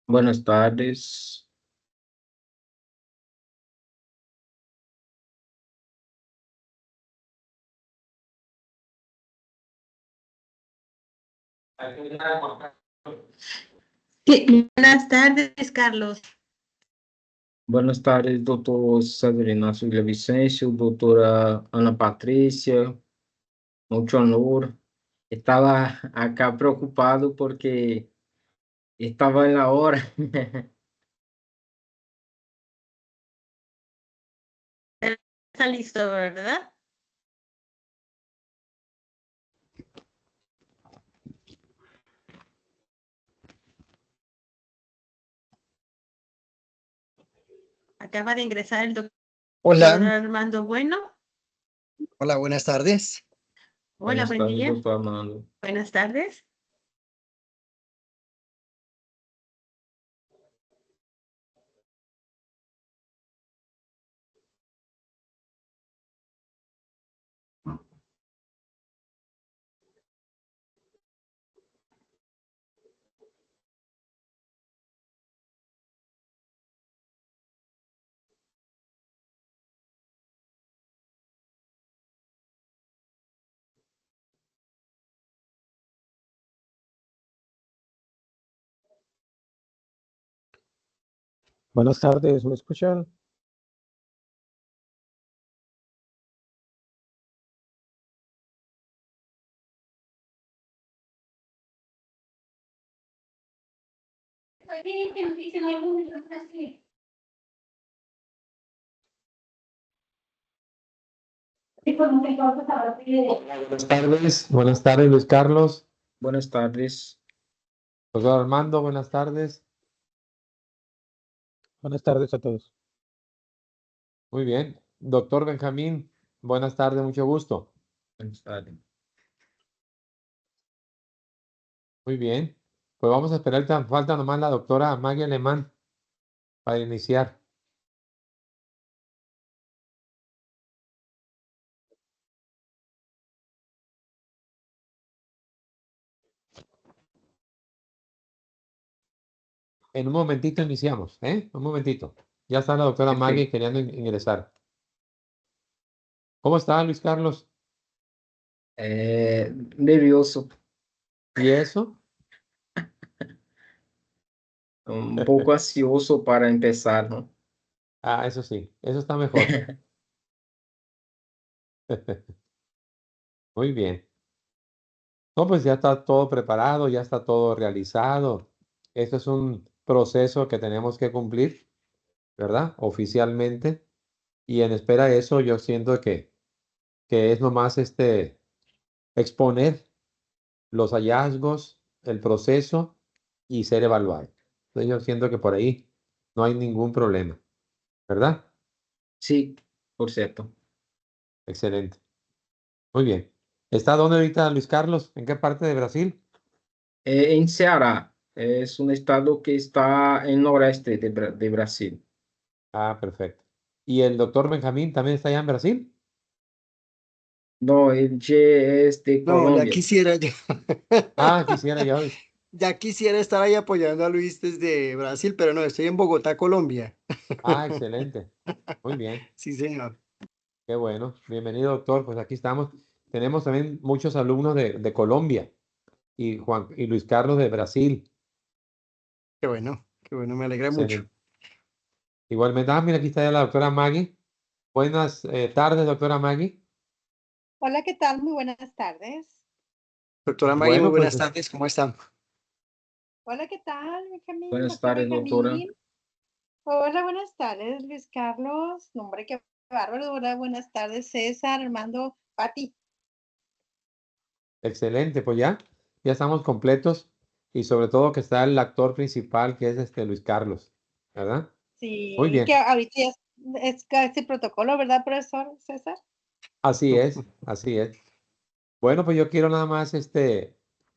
Buenas tardes. Sí, buenas tardes, Carlos. Buenas tardes, doutor César Inácio Villavicencio, doutora Ana Patrícia, muito honor. Estava acá preocupado porque estava na hora. Está listo, ¿verdad? Acaba de ingresar el doctor Hola, Armando Bueno. hola, buenas tardes. Hola, Buenas buen tardes, día. doutor Armando. Buenas tardes. Buenas tardes, ¿me escuchan? Buenas tardes, Luis Carlos. Buenas tardes. Doctor Armando, buenas tardes. Buenas tardes a todos. Muy bien. Doctor Benjamín, buenas tardes, mucho gusto. Buenas tardes. Muy bien. Pues vamos a esperar, falta nomás la doctora Maggie Alemán para iniciar. En un momentito iniciamos, ¿eh? Un momentito. Ya está la doctora Ok. Maggie queriendo ingresar. ¿Cómo está, Luis Carlos? Nervioso, ¿Y eso? pouco ansioso para empezar, ¿no? Ah, eso sí, eso está mejor. Muy bien. No, pues ya está todo preparado, ya está todo realizado. Esto es un proceso que tenemos que cumplir, ¿verdad? Oficialmente. Y en espera de eso, yo siento que es nomás exponer los hallazgos, el proceso y ser evaluado. Entonces yo siento que por ahí no hay ningún problema, ¿verdad? Sí, por cierto. Excelente. Muy bien. ¿Está dónde ahorita Luis Carlos? ¿En qué parte de Brasil? Em Ceará, é um estado que está em noroeste de Brasil. Ah, perfecto. ¿Y el doctor Benjamín también está allá en Brasil? No, ele es de No, ya Colômbia. quisiera, Ah, quisiera yo. ya quisiera estar ahí apoyando a Luis desde Brasil, pero no, estoy en Bogotá, Colombia. Ah, excelente. Muy bien. Sí, señor. Qué bueno. Bienvenido, doctor. Pues aquí estamos. Tenemos también muchos alumnos de Colombia y y Luis Carlos de Brasil. Qué bueno, me alegra mucho. Excelente. Igualmente, mira, aquí está ya la doctora Maggie. Buenas tardes, doctora Maggie. Hola, ¿qué tal? Muy buenas tardes. Doctora Maggie, muy Bueno, pues buenas tardes, ¿cómo están? Hola, ¿qué tal, Benjamín? Buenas Doctor tardes, doutora. Benjamín. Hola, buenas tardes, Luis Carlos. Nombre, qué bárbaro. Hola, buenas tardes, César, Armando, Pati. Excelente. Pues ya estamos completos y sobre todo que está el actor principal que es Luis Carlos, ¿verdad? Muy Sí, que bien. ahorita ya es casi protocolo, ¿verdad, profesor César? Así es, así es. Bueno, pues yo quiero nada más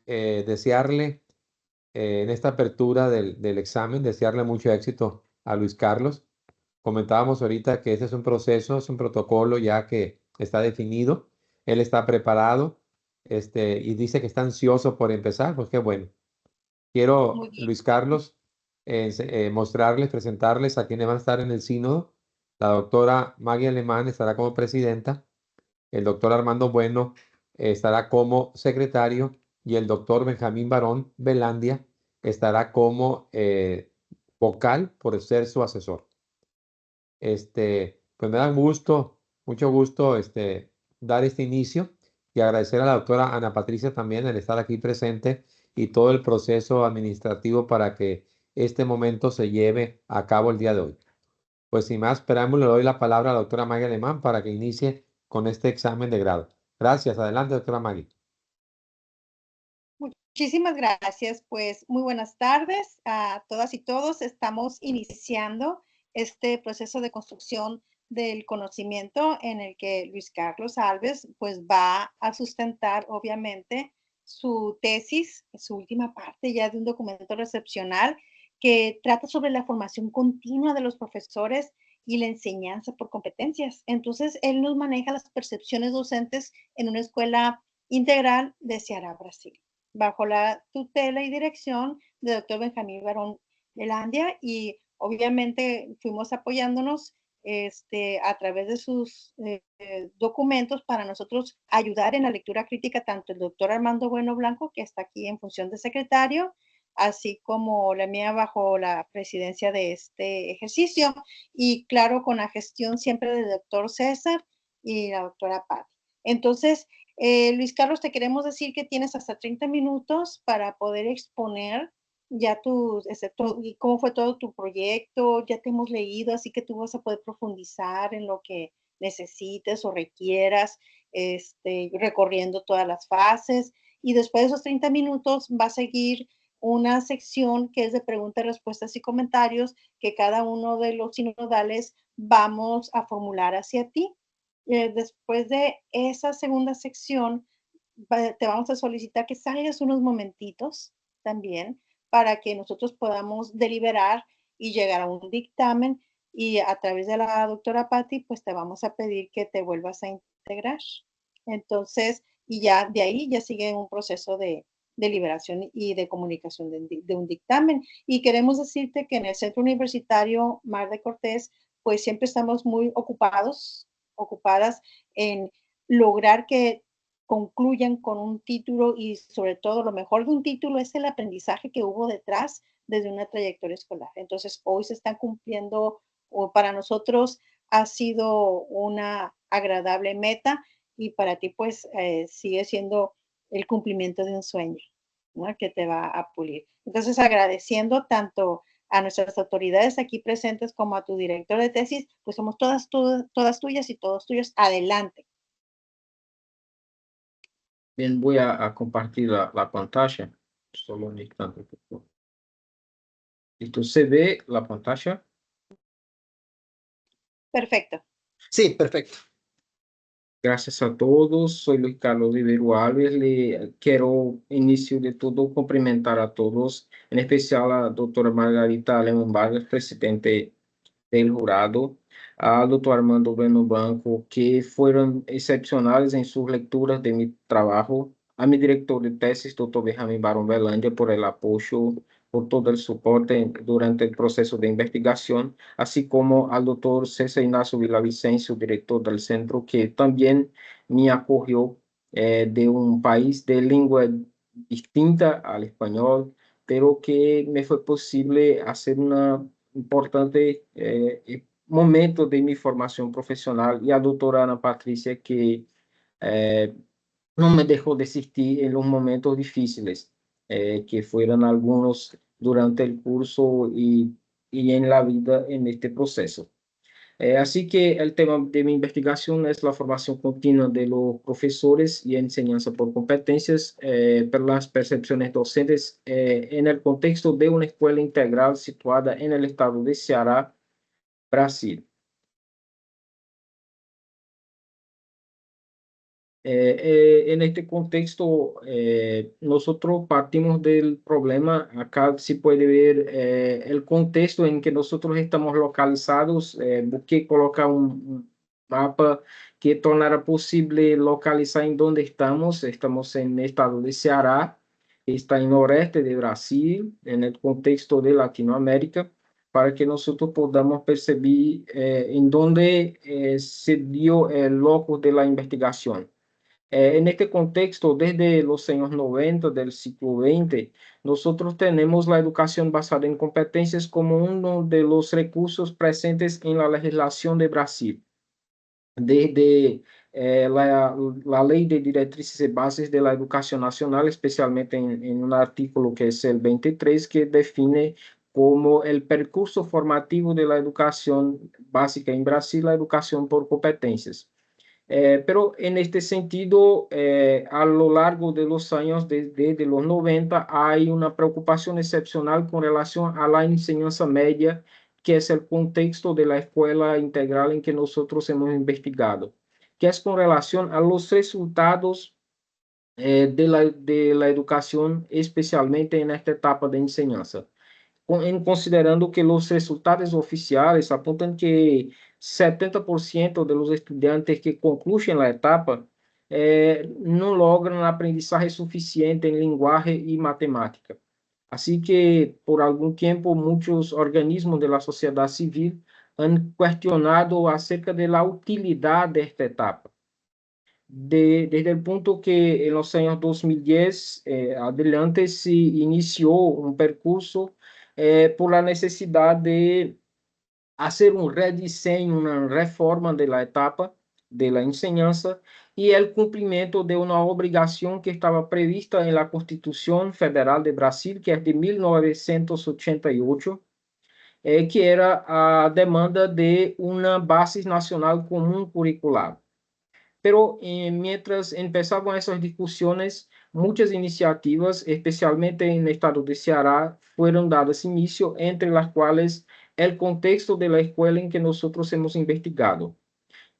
desearle en esta apertura del examen, desearle mucho éxito a Luis Carlos. Comentábamos ahorita que ese es un proceso, es un protocolo ya que está definido. Él está preparado, y dice que está ansioso por empezar. Pues qué bueno. Quiero, Muy bien. Luis Carlos, mostrarles, presentarles a quienes van a estar en el sínodo. La doctora Maggie Alemán estará como presidenta, el doctor Armando Bueno estará como secretario y el doctor Benjamín Barón Velandia estará como vocal por ser su asesor. Pues me da mucho gusto dar este inicio y agradecer a la doctora Ana Patricia también el estar aquí presente y todo el proceso administrativo para que este momento se lleve a cabo el día de hoy. Pues sin más preámbulo, le doy la palabra a la doctora Maggie Alemán para que inicie con este examen de grado. Gracias. Adelante, doctora Maggie. Muchísimas gracias. Pues muy buenas tardes a todas y todos. Estamos iniciando este proceso de construcción del conocimiento en el que Luis Carlos Alves pues va a sustentar obviamente su tesis, su última parte ya de un documento recepcional que trata sobre la formación continua de los profesores y la enseñanza por competencias. Entonces, él nos maneja las percepciones docentes en una escuela integral de Ceará, Brasil, bajo la tutela y dirección del doctor Benjamín Barón Velandia, y obviamente fuimos apoyándonos a través de sus documentos para nosotros ayudar en la lectura crítica, tanto el doctor Armando Bueno Blanco, que está aquí en función de secretario, así como la mía bajo la presidencia de este ejercicio, y claro, con la gestión siempre del doctor César y la doctora Patti. Entonces, Luis Carlos, te queremos decir que tienes hasta 30 minutos para poder exponer ya y cómo fue todo tu proyecto. Ya te hemos leído, así que tú vas a poder profundizar en lo que necesites o requieras, recorriendo todas las fases. Y después de esos 30 minutos va a seguir una sección que es de preguntas, respuestas y comentarios que cada uno de los sinodales vamos a formular hacia ti. Después de esa segunda sección, te vamos a solicitar que salgas unos momentitos también para que nosotros podamos deliberar y llegar a un dictamen, y a través de la doctora Patti, pues te vamos a pedir que te vuelvas a integrar. Entonces, y ya de ahí ya sigue un proceso de deliberación y de comunicación de un dictamen. Y queremos decirte que en el Centro Universitario Mar de Cortés, pues siempre estamos muy ocupadas en lograr que concluyan con un título, y sobre todo lo mejor de un título es el aprendizaje que hubo detrás desde una trayectoria escolar. Entonces, hoy se están cumpliendo, o para nosotros ha sido una agradable meta, y para ti pues sigue siendo el cumplimiento de un sueño, ¿no?, que te va a pulir. Entonces, agradeciendo tanto a nuestras autoridades aquí presentes como a tu director de tesis, pues somos todas tuyas y todos tuyos. Adelante. Bien, voy a compartir la pantalla. Solo un instante, por favor. ¿Listo? ¿Se ve la pantalla? Perfecto. Sí, perfecto. Gracias a todos. Soy Luis Carlos Rivero Alves. Le quiero, inicio de todo, cumprimentar a todos, en especial a la doctora Margarita Alemán Vargas, presidente del jurado, al doctor Armando Bueno Blanco, que fueron excepcionales en sus lecturas de mi trabajo, a mi director de tesis, doctor Benjamín Barón Velandia, por el apoyo, por todo el soporte durante el proceso de investigación, así como al doctor César Ignacio Villavicencio, director del centro, que también me acogió de un país de lengua distinta al español, pero que me fue posible hacer una importante momento de mi formación profesional, y a doctora Ana Patricia, que no me dejó desistir en los momentos difíciles, que fueron algunos durante el curso y en la vida en este proceso. Así que el tema de mi investigación es la formación continua de los profesores y enseñanza por competencias, por las percepciones docentes en el contexto de una escuela integral situada en el estado de Ceará, Brasil. En este contexto, nosotros partimos del problema. Acá se puede ver el contexto en que nosotros estamos localizados. Busqué colocar un mapa que tornara posible localizar en dónde estamos. Estamos en el estado de Ceará, está en noreste de Brasil, en el contexto de Latinoamérica, para que nosotros podamos percibir en dónde se dio el locus de la investigación. En este contexto, desde los años 90 del siglo XX, nosotros tenemos la educación basada en competencias como uno de los recursos presentes en la legislación de Brasil. Desde la Ley de Directrices y Bases de la Educación Nacional, especialmente en un artículo que es el 23, que define como el percurso formativo de la educación básica en Brasil, la educación por competencias. Pero en este sentido, a lo largo de los años, desde los 90, hay una preocupación excepcional con relación a la enseñanza media, que es el contexto de la escuela integral en que nosotros hemos investigado, que es con relación a los resultados de la educación, especialmente en esta etapa de enseñanza. Considerando que los resultados oficiales apuntan que 70% de los estudiantes que concluyen la etapa no logran aprendizaje suficiente en lenguaje y matemática. Así que por algún tiempo muchos organismos de la sociedad civil han cuestionado acerca de la utilidad de esta etapa. Desde el punto que en los años 2010 adelante se inició un percurso por la necesidad de hacer un rediseño, una reforma de la etapa de la enseñanza y el cumplimiento de una obligación que estaba prevista en la Constitución Federal de Brasil, que es de 1988, que era a demanda de una base nacional común curricular. Pero mientras empezaban esas discusiones, muchas iniciativas, especialmente en el estado de Ceará, fueron dadas inicio, entre las cuales el contexto de la escuela en que nosotros hemos investigado,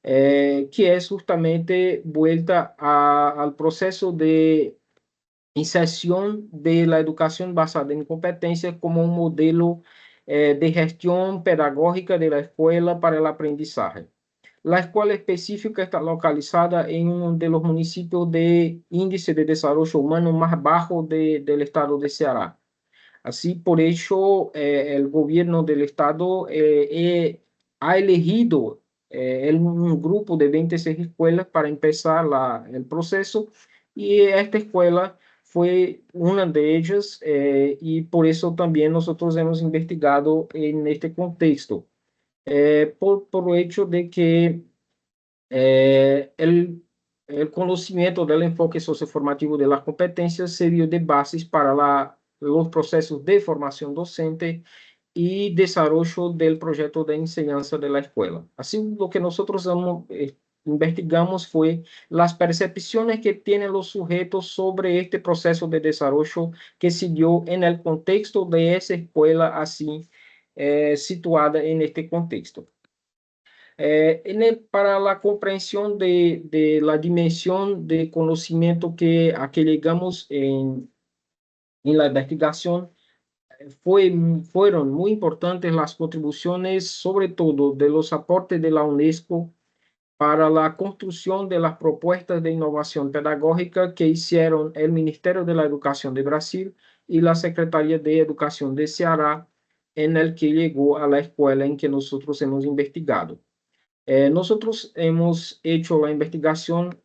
que es justamente vuelta al proceso de inserción de la educación basada en competencias como un modelo de gestión pedagógica de la escuela para el aprendizaje. La escuela específica está localizada en uno de los municipios de índice de desarrollo humano más bajo del estado de Ceará. Así, por ello, el gobierno del estado ha elegido un grupo de 26 escuelas para empezar el proceso, y esta escuela fue una de ellas, y por eso también nosotros hemos investigado en este contexto. Por el hecho de que el conocimiento del enfoque socioformativo de las competencias sirvió de basis para los procesos de formación docente y desarrollo del proyecto de enseñanza de la escuela. Así, lo que nosotros investigamos fue las percepciones que tienen los sujetos sobre este proceso de desarrollo que se dio en el contexto de esa escuela así situada en este contexto. Para la comprensión de la dimensión de conocimiento a que llegamos en la investigación, fueron muy importantes las contribuciones, sobre todo de los aportes de la UNESCO para la construcción de las propuestas de innovación pedagógica que hicieron el Ministerio de la Educación de Brasil y la Secretaría de Educación de Ceará, en el que llegó a la escuela en que nosotros hemos investigado. Nosotros hemos hecho la investigación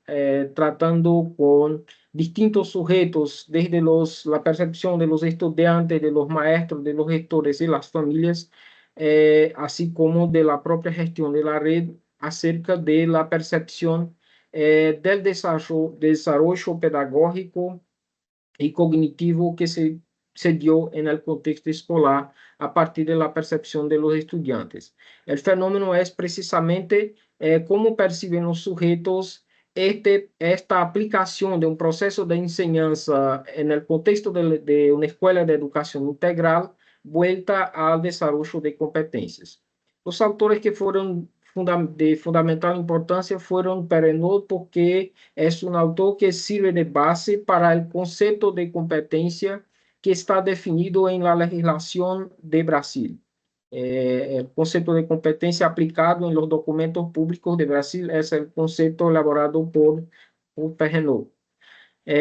tratando con distintos sujetos, desde la percepción de los estudiantes, de los maestros, de los gestores y las familias, así como de la propia gestión de la red, acerca de la percepción del desarrollo pedagógico y cognitivo que se dio en el contexto escolar a partir de la percepción de los estudiantes. El fenómeno es precisamente cómo perciben los sujetos esta aplicación de un proceso de enseñanza en el contexto de una escuela de educación integral vuelta al desarrollo de competencias. Los autores que fueron de fundamental importancia fueron Perrenot, porque es un autor que sirve de base para el concepto de competencia que está definido en la legislación de Brasil. El concepto de competencia aplicado en los documentos públicos de Brasil es el concepto elaborado por Perrenot.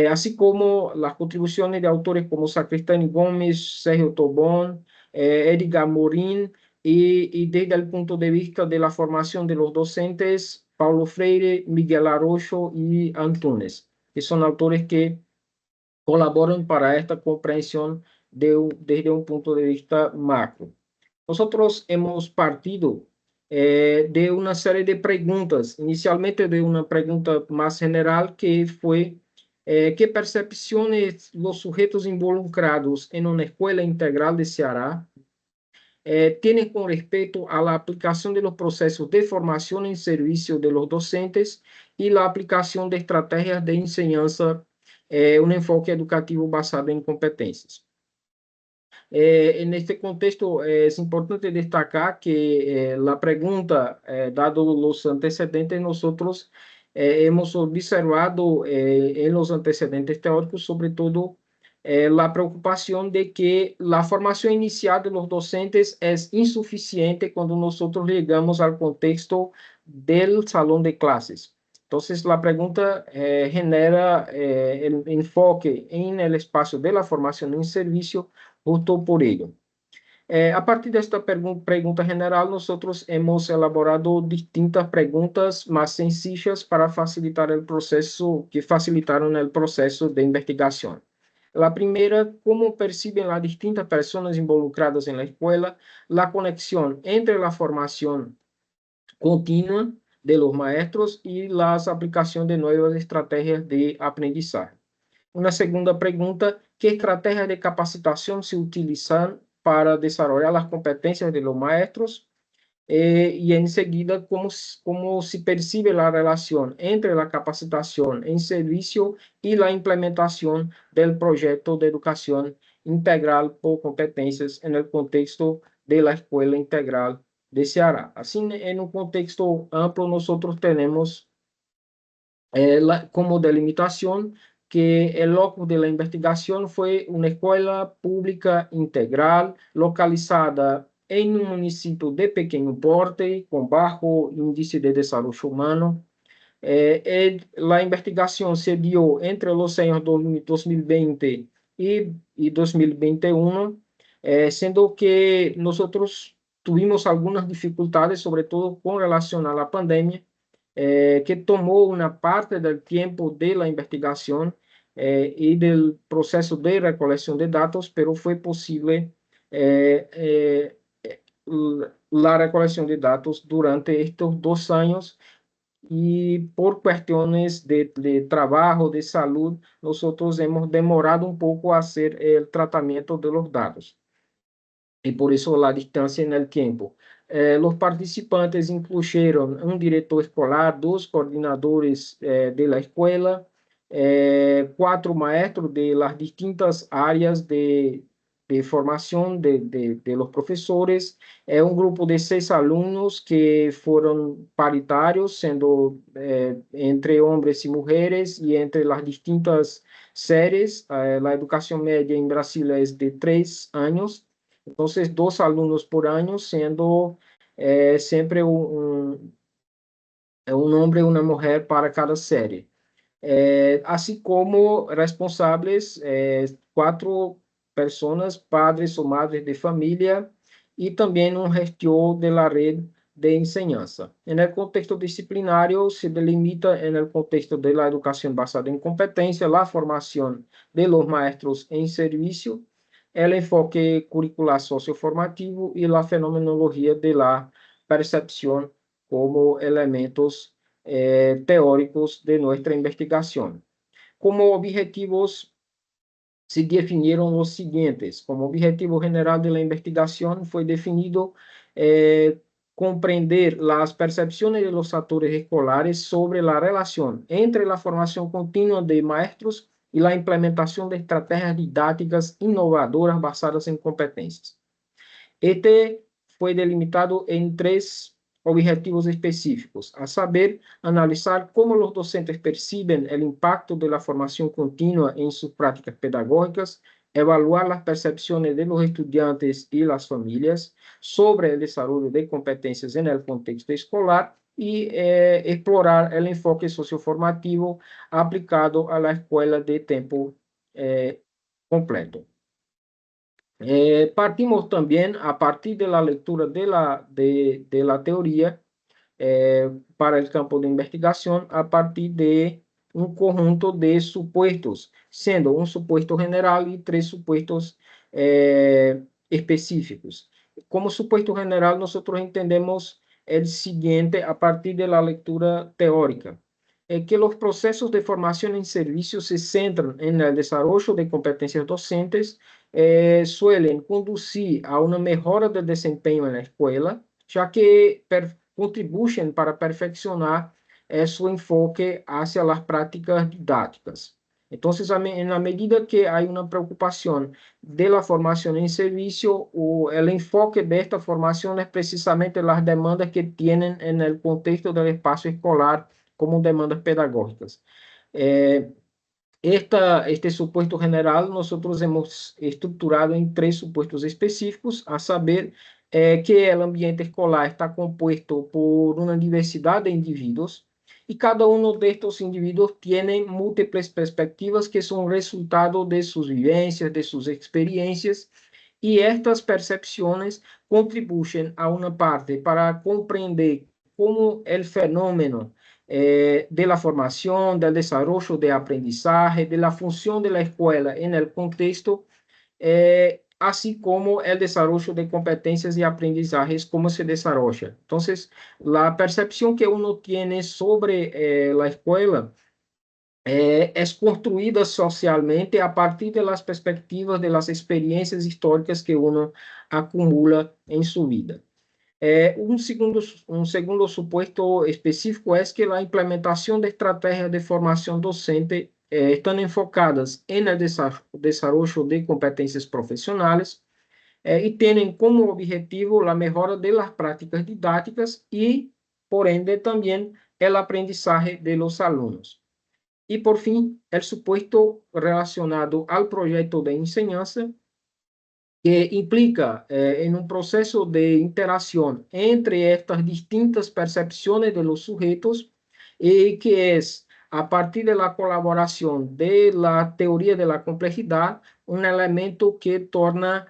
así como las contribuciones de autores como Sacristán Gómez, Sergio Tobón, Edgar Morín, y desde el punto de vista de la formación de los docentes, Paulo Freire, Miguel Arroyo y Antunes, que son autores que colaboran para esta comprensión desde un punto de vista macro. Nosotros hemos partido de una serie de preguntas, inicialmente de una pregunta más general que fue ¿qué percepciones los sujetos involucrados en una escuela integral de Ceará tienen con respecto a la aplicación de los procesos de formación en servicio de los docentes y la aplicación de estrategias de enseñanza, un enfoque educativo basado en competencias? En este contexto, es importante destacar que la pregunta, dado los antecedentes, nosotros hemos observado en los antecedentes teóricos, sobre todo, la preocupación de que la formación inicial de los docentes es insuficiente cuando nosotros llegamos al contexto del salón de clases. Entonces, la pregunta genera el enfoque en el espacio de la formación en servicio justo por ello. A partir de esta pregunta general, nosotros hemos elaborado distintas preguntas más sencillas para facilitar el proceso, que facilitaron el proceso de investigación. La primera, ¿cómo perciben las distintas personas involucradas en la escuela la conexión entre la formación continua de los maestros y la aplicación de nuevas estrategias de aprendizaje? Una segunda pregunta, ¿qué estrategias de capacitación se utilizan para desarrollar las competencias de los maestros? Y enseguida, ¿cómo se percibe la relación entre la capacitación en servicio y la implementación del proyecto de educación integral por competencias en el contexto de la Escuela Integral de Ceará? Así, en un contexto amplio, nosotros tenemos como delimitación que el locus de la investigación fue una escuela pública integral localizada en un municipio de pequeño porte, con bajo índice de desarrollo humano. La investigación se dio entre los años 2020 y 2021, siendo que nosotros tuvimos algunas dificultades, sobre todo con relación a la pandemia, que tomó una parte del tiempo de la investigación y del proceso de recolección de datos, pero fue posible la recolección de datos durante estos 2 años, y por cuestiones de trabajo, de salud, nosotros hemos demorado un poco a hacer el tratamiento de los datos. Y por eso la distancia en el tiempo. Los participantes incluyeron un director escolar, 2 coordinadores de la escuela, 4 maestros de las distintas áreas de formación de los profesores, un grupo de 6 alumnos que fueron paritarios, siendo entre hombres y mujeres, y entre las distintas series. La educación media en Brasil es de 3 años. Entonces, 2 alumnos por año, siendo siempre un hombre y una mujer para cada serie. Así como responsables, 4 personas, padres o madres de familia, y también un gestor de la red de enseñanza. En el contexto disciplinario, se delimita en el contexto de la educación basada en competencia, la formación de los maestros en servicio, el enfoque curricular socioformativo y la fenomenología de la percepción como elementos teóricos de nuestra investigación. Como objetivos se definieron los siguientes. Como objetivo general de la investigación fue definido comprender las percepciones de los actores escolares sobre la relación entre la formación continua de maestros y la implementación de estrategias didácticas innovadoras basadas en competencias. Este fue delimitado en 3 objetivos específicos, a saber, analizar cómo los docentes perciben el impacto de la formación continua en sus prácticas pedagógicas, evaluar las percepciones de los estudiantes y las familias sobre el desarrollo de competencias en el contexto escolar, y explorar el enfoque socioformativo aplicado a la escuela de tiempo completo. Partimos también a partir de la lectura de la teoría para el campo de investigación a partir de un conjunto de supuestos, siendo un supuesto general y 3 supuestos específicos. Como supuesto general, nosotros entendemos el siguiente a partir de la lectura teórica. Que los procesos de formación en servicio se centran en el desarrollo de competencias docentes, suelen conducir a una mejora del desempeño en la escuela, ya que contribuyen para perfeccionar su enfoque hacia las prácticas didácticas. Entonces, en la medida que hay una preocupación de la formación en servicio, el enfoque de esta formación es precisamente las demandas que tienen en el contexto del espacio escolar como demandas pedagógicas. Este supuesto general nosotros hemos estructurado en 3 supuestos específicos, a saber, que el ambiente escolar está compuesto por una diversidad de individuos y cada uno de estos individuos tiene múltiples perspectivas que son resultado de sus vivencias, de sus experiencias, y estas percepciones contribuyen a una parte para comprender cómo el fenómeno de la formación, del desarrollo de aprendizaje, de la función de la escuela en el contexto, así como el desarrollo de competencias y aprendizajes, cómo se desarrolla. Entonces, la percepción que uno tiene sobre la escuela es construida socialmente a partir de las perspectivas de las experiencias históricas que uno acumula en su vida. Un segundo supuesto específico es que la implementación de estrategias de formación docente están enfocadas en el desarrollo de competencias profesionales y tienen como objetivo la mejora de las prácticas didácticas y, por ende, también el aprendizaje de los alumnos. Y, por fin, el supuesto relacionado al proyecto de enseñanza, que implica en un proceso de interacción entre estas distintas percepciones de los sujetos, y que es a partir de la colaboración de la teoría de la complejidad, un elemento que torna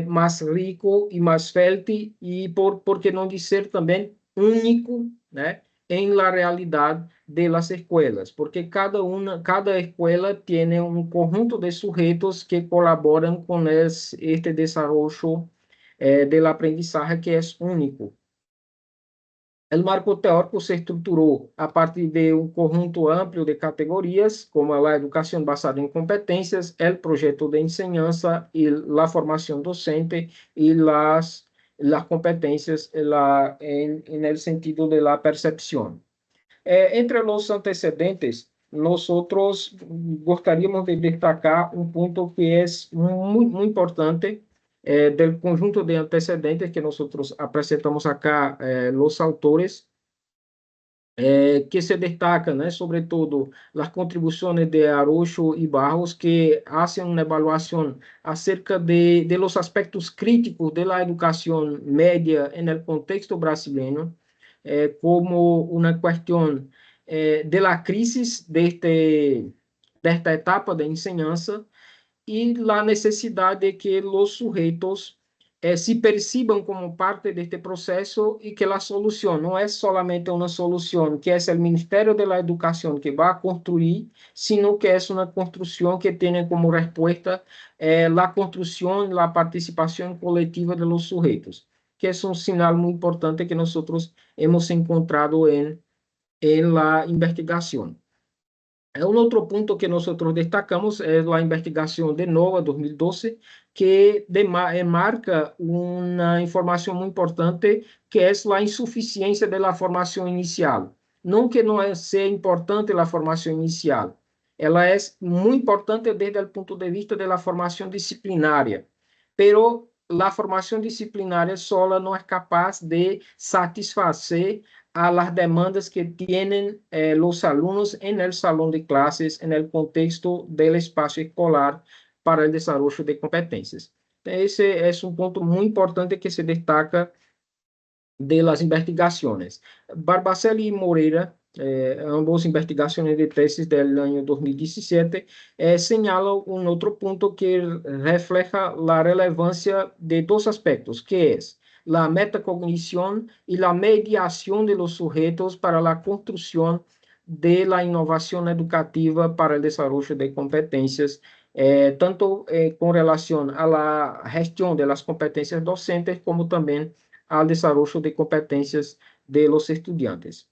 más rico y más fértil y, por qué no decir también, único, ¿no?, en la realidad de las escuelas, porque cada escuela tiene un conjunto de sujetos que colaboran con este desarrollo del aprendizaje que es único. El marco teórico se estructuró a partir de un conjunto amplio de categorías, como la educación basada en competencias, el proyecto de enseñanza y la formación docente y las competencias en el sentido de la percepción. Entre los antecedentes, nosotros gostaríamos de destacar un punto que es muy, muy importante del conjunto de antecedentes que nosotros presentamos acá, los autores, que se destacan, ¿no?, sobre todo las contribuciones de Araujo y Barros, que hacen una evaluación acerca de los aspectos críticos de la educación media en el contexto brasileño, como una cuestión de la crisis de esta etapa de enseñanza y la necesidad de que los sujetos se perciban como parte de este proceso y que la solución no es solamente una solución que es el Ministerio de la Educación que va a construir, sino que es una construcción que tiene como respuesta la construcción, la participación colectiva de los sujetos, que es un señal muy importante que nosotros hemos encontrado en la investigación. Un otro punto que nosotros destacamos es la investigación de NOVA 2012, que marca una información muy importante, que es la insuficiencia de la formación inicial. No que no sea importante la formación inicial, ela es muy importante desde el punto de vista de la formación disciplinaria, pero la formación disciplinaria sola no es capaz de satisfacer a las demandas que tienen los alumnos en el salón de clases, en el contexto del espacio escolar para el desarrollo de competencias. Ese es un punto muy importante que se destaca de las investigaciones. Barbacelli y Moreira, ambos investigaciones de tesis del año 2017, señalan un otro punto que refleja la relevancia de dos aspectos, que es la metacognición y la mediación de los sujetos para la construcción de la innovación educativa para el desarrollo de competencias, tanto con relación a la gestión de las competencias docentes como también al desarrollo de competencias de los estudiantes.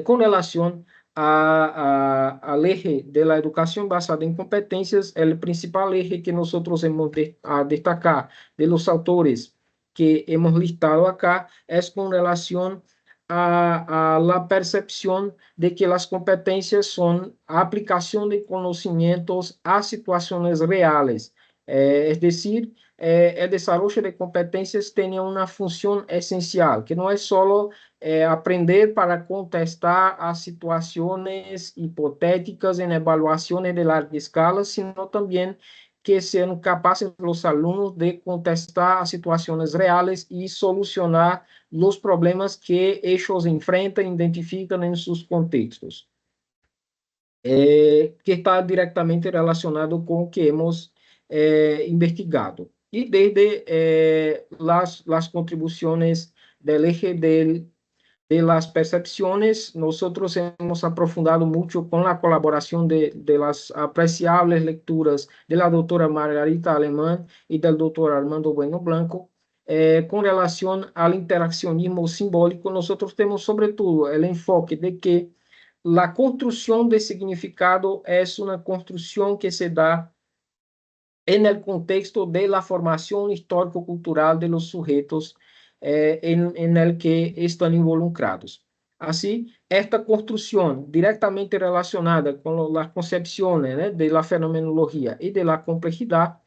Con relación al eje de la educación basada en competencias, el principal eje que nosotros hemos de destacar de los autores que hemos listado acá es con relación a la percepción de que las competencias son aplicación de conocimientos a situaciones reales, es decir, el desarrollo de competencias tiene una función esencial, que no es solo aprender para contestar a situaciones hipotéticas en evaluaciones de larga escala, sino también que sean capaces los alumnos de contestar a situaciones reales y solucionar los problemas que ellos enfrentan, identifican en sus contextos. Que está directamente relacionado com o que hemos investigado. Y desde las contribuciones del eje de las percepciones, nosotros hemos aprofundado mucho con la colaboración de las apreciables lecturas de la doctora Margarita Alemán y del doctor Armando Bueno Blanco. Con relación al interaccionismo simbólico, nosotros tenemos sobre todo el enfoque de que la construcción de significado es una construcción que se da en el contexto de la formación histórico-cultural de los sujetos en el que están involucrados. Así, esta construcción directamente relacionada con las concepciones de la fenomenología y de la complejidad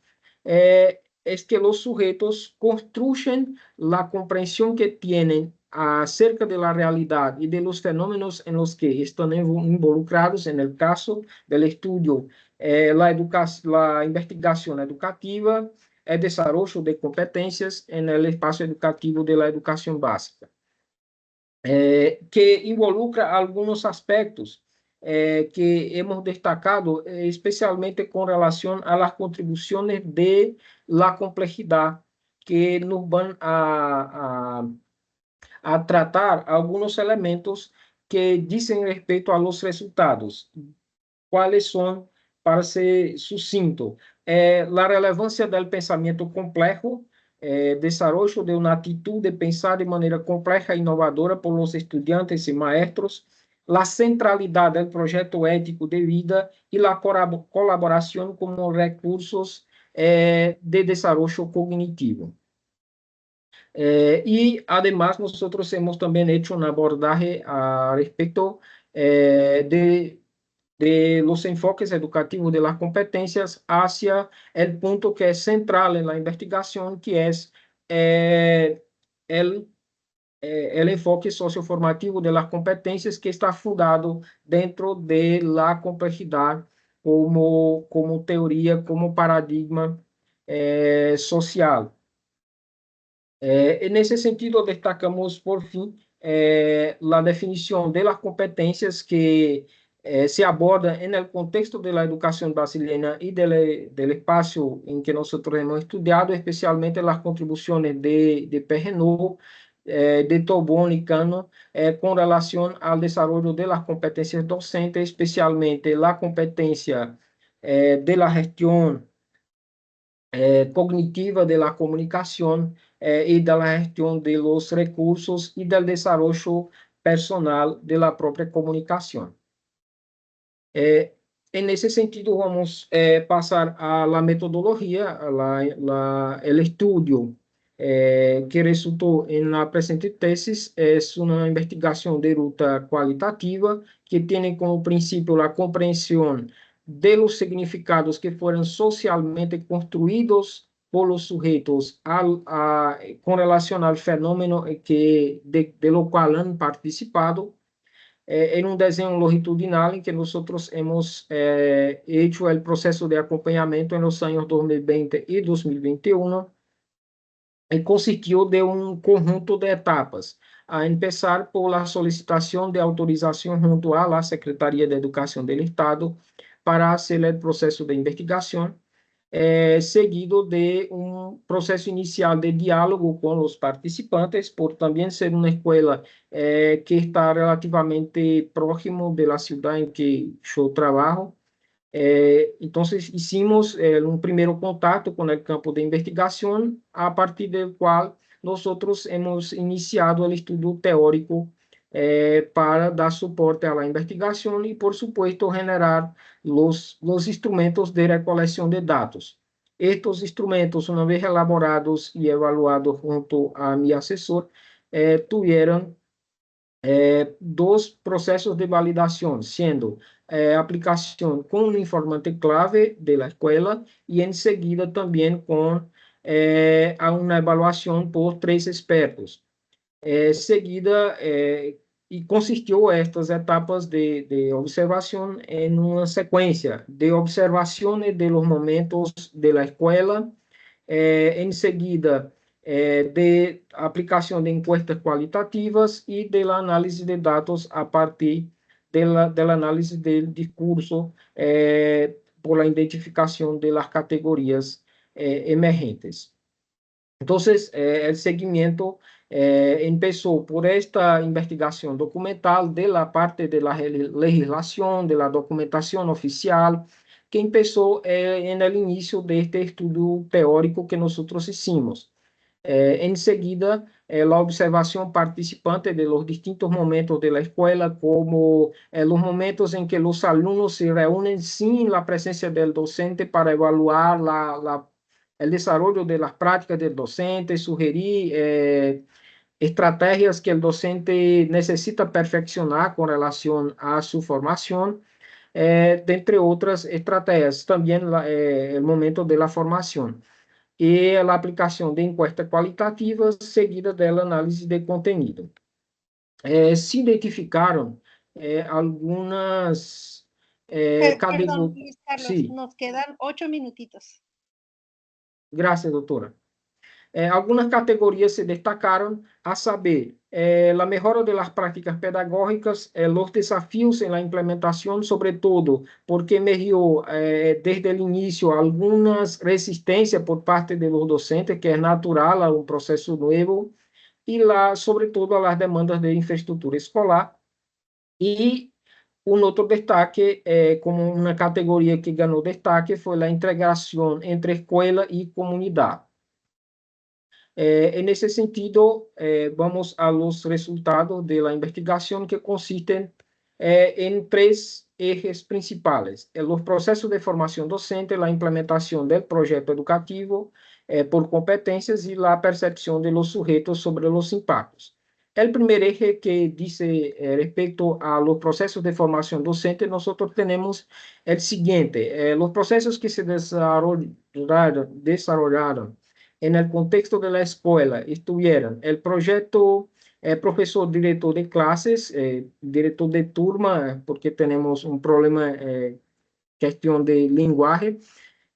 es que los sujetos construyen la comprensión que tienen acerca de la realidad y de los fenómenos en los que están involucrados, en el caso del estudio, la investigación educativa, el desarrollo de competencias en el espacio educativo de la educación básica, que involucra algunos aspectos que hemos destacado, especialmente con relación a las contribuciones de la complejidad, que nos van a tratar algunos elementos que dicen respecto a los resultados. ¿Cuáles son, para ser sucinto? La relevancia del pensamiento complejo, desarrollo de una actitud de pensar de manera compleja e inovadora por los estudiantes y maestros, la centralidad del proyecto ético de vida y la colaboración como recursos de desarrollo cognitivo. Y además nosotros hemos también hecho un abordaje respecto de los enfoques educativos de las competencias hacia el punto que es central en la investigación, que es el enfoque socioformativo de las competencias, que está fundado dentro de la complejidad como teoría, como paradigma social. En ese sentido, destacamos, por fin, la definición de las competencias que se aborda en el contexto de la educación brasileña y del espacio en que nosotros hemos estudiado, especialmente las contribuciones de Perrenot, de Tobón y Cano, con relación al desarrollo de las competencias docentes, especialmente la competencia de la gestión cognitiva de la comunicación y de la gestión de los recursos y del desarrollo personal de la propia comunicación. En ese sentido, vamos a pasar a la metodología, el estudio que resultó en la presente tesis. Es una investigación de ruta cualitativa que tiene como principio la comprensión de los significados que fueron socialmente construidos por los sujetos con relación al fenómeno de lo cual han participado, en un diseño longitudinal en que nosotros hemos hecho el proceso de acompañamiento en los años 2020 y 2021, consistiu de um conjunto de etapas, a começar por la solicitação de autorização junto à la Secretaria de Educação do Estado para fazer o processo de investigação, seguido de um processo inicial de diálogo com os participantes, por também ser uma escola que está relativamente próximo da cidade em que eu trabalho. Então, hicimos um primeiro contato com o campo de investigação, a partir do qual nós hemos iniciado o estudo teórico para dar suporte à investigação e, por supuesto, generar os instrumentos de recolecção de dados. Estes instrumentos, uma vez elaborados e evaluados junto a meu assessor, tiveram dos processos de validação, sendo aplicação com um informante clave da escola e, em seguida, também com uma avaliação por 3 expertos. Seguida, e consistiu estas etapas de observação em uma sequência de observações de los momentos da escola, em seguida, de aplicação de encuestas qualitativas e de la análise de dados a partir da análise do discurso por la identificação de las categorias emergentes. Então, o seguimento começou por esta investigação documental de la parte de la legislação, de la documentação oficial, que começou no início deste estudo teórico que nós hicimos. Em seguida, a observação participante de los distintos momentos da escola, como os momentos em que os alunos se reúnem sem a presença do docente para evaluar o desenvolvimento de las práticas del docente, sugerir estratégias que o docente necessita perfeccionar com relação a sua formação, dentre outras estratégias, também o momento da formação. E a aplicação de encuestas qualitativas, seguida da análise de conteúdo. Se identificaram algumas Perdón, Luis Carlos, Sí. nos quedan 8 minutitos. Graças, doutora. Algumas categorias se destacaram, a saber, a melhora das práticas pedagógicas, os desafios na implementação, sobretudo, porque emergiu desde o início algumas resistências por parte dos docentes, que é natural a um processo novo, e, sobretudo, as demandas de infraestrutura escolar. E um outro destaque, como uma categoria que ganhou destaque, foi a integração entre escola e comunidade. Nesse sentido, vamos a los resultados de la investigación, que consisten en 3 ejes principales: los procesos de formación docente, la implementación del proyecto educativo por competencias y la percepción de los sujetos sobre los impactos. El primer eje, que dice respecto a los procesos de formación docente, nosotros tenemos el siguiente: los procesos que se desarrollaron en el contexto de la escuela estuvieron el proyecto profesor director de clases, director de turma, porque tenemos un problema, cuestión de lenguaje,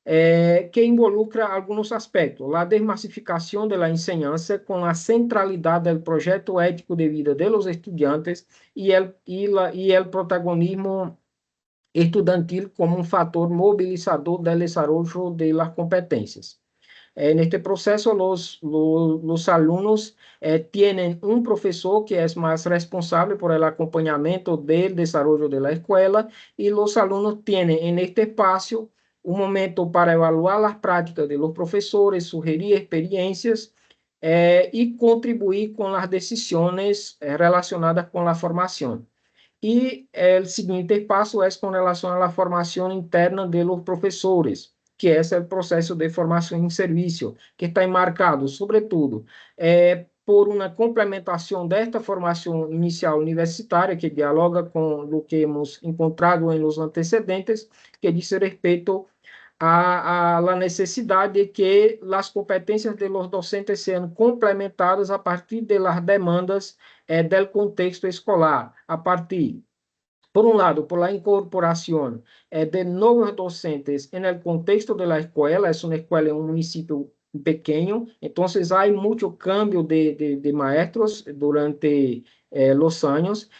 que involucra algunos aspectos: la desmasificación de la enseñanza con la centralidad del proyecto ético de vida de los estudiantes y el protagonismo estudiantil como un factor movilizador del desarrollo de las competencias. En este proceso, los alumnos tienen un profesor que es más responsable por el acompañamiento del desarrollo de la escuela, y los alumnos tienen en este espacio un momento para evaluar las prácticas de los profesores, sugerir experiencias y contribuir con las decisiones relacionadas con la formación. Y el siguiente paso es con relación a la formación interna de los profesores, que é o processo de formação em serviço, que está enmarcado, sobretudo, por uma complementação desta formação inicial universitária, que dialoga com o que hemos encontrado nos antecedentes, que diz respeito a la necessidade de que as competências de los docentes sejam complementadas a partir de las demandas del contexto escolar, a partir, por un lado, por la incorporación de nuevos docentes en el contexto de la escuela. Es una escuela en un municipio pequeño, entonces hay mucho cambio de maestros durante los años.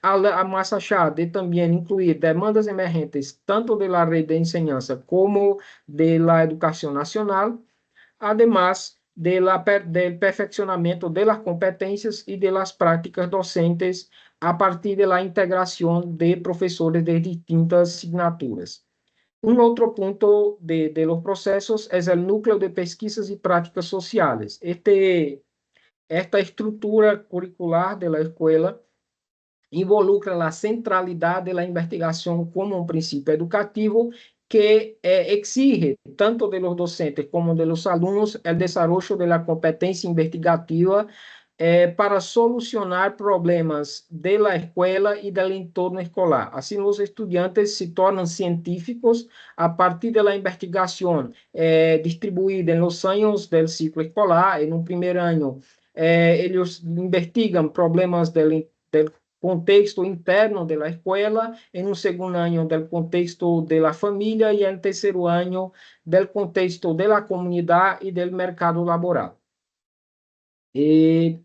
Más allá de también incluir demandas emergentes tanto de la red de enseñanza como de la educación nacional, además del perfeccionamiento de las competencias y de las prácticas docentes a partir de la integración de profesores de distintas asignaturas. Un otro punto de los procesos es el núcleo de pesquisas y prácticas sociales. Esta estructura curricular de la escuela involucra la centralidad de la investigación como un principio educativo que exige tanto de los docentes como de los alumnos el desarrollo de la competencia investigativa para solucionar problemas de la escuela y del entorno escolar. Así, los estudiantes se tornan científicos a partir de la investigación distribuida en los años del ciclo escolar. En un primer año, ellos investigan problemas del contexto interno de la escuela, en un segundo año del contexto de la familia y en el tercer año del contexto de la comunidad y del mercado laboral. El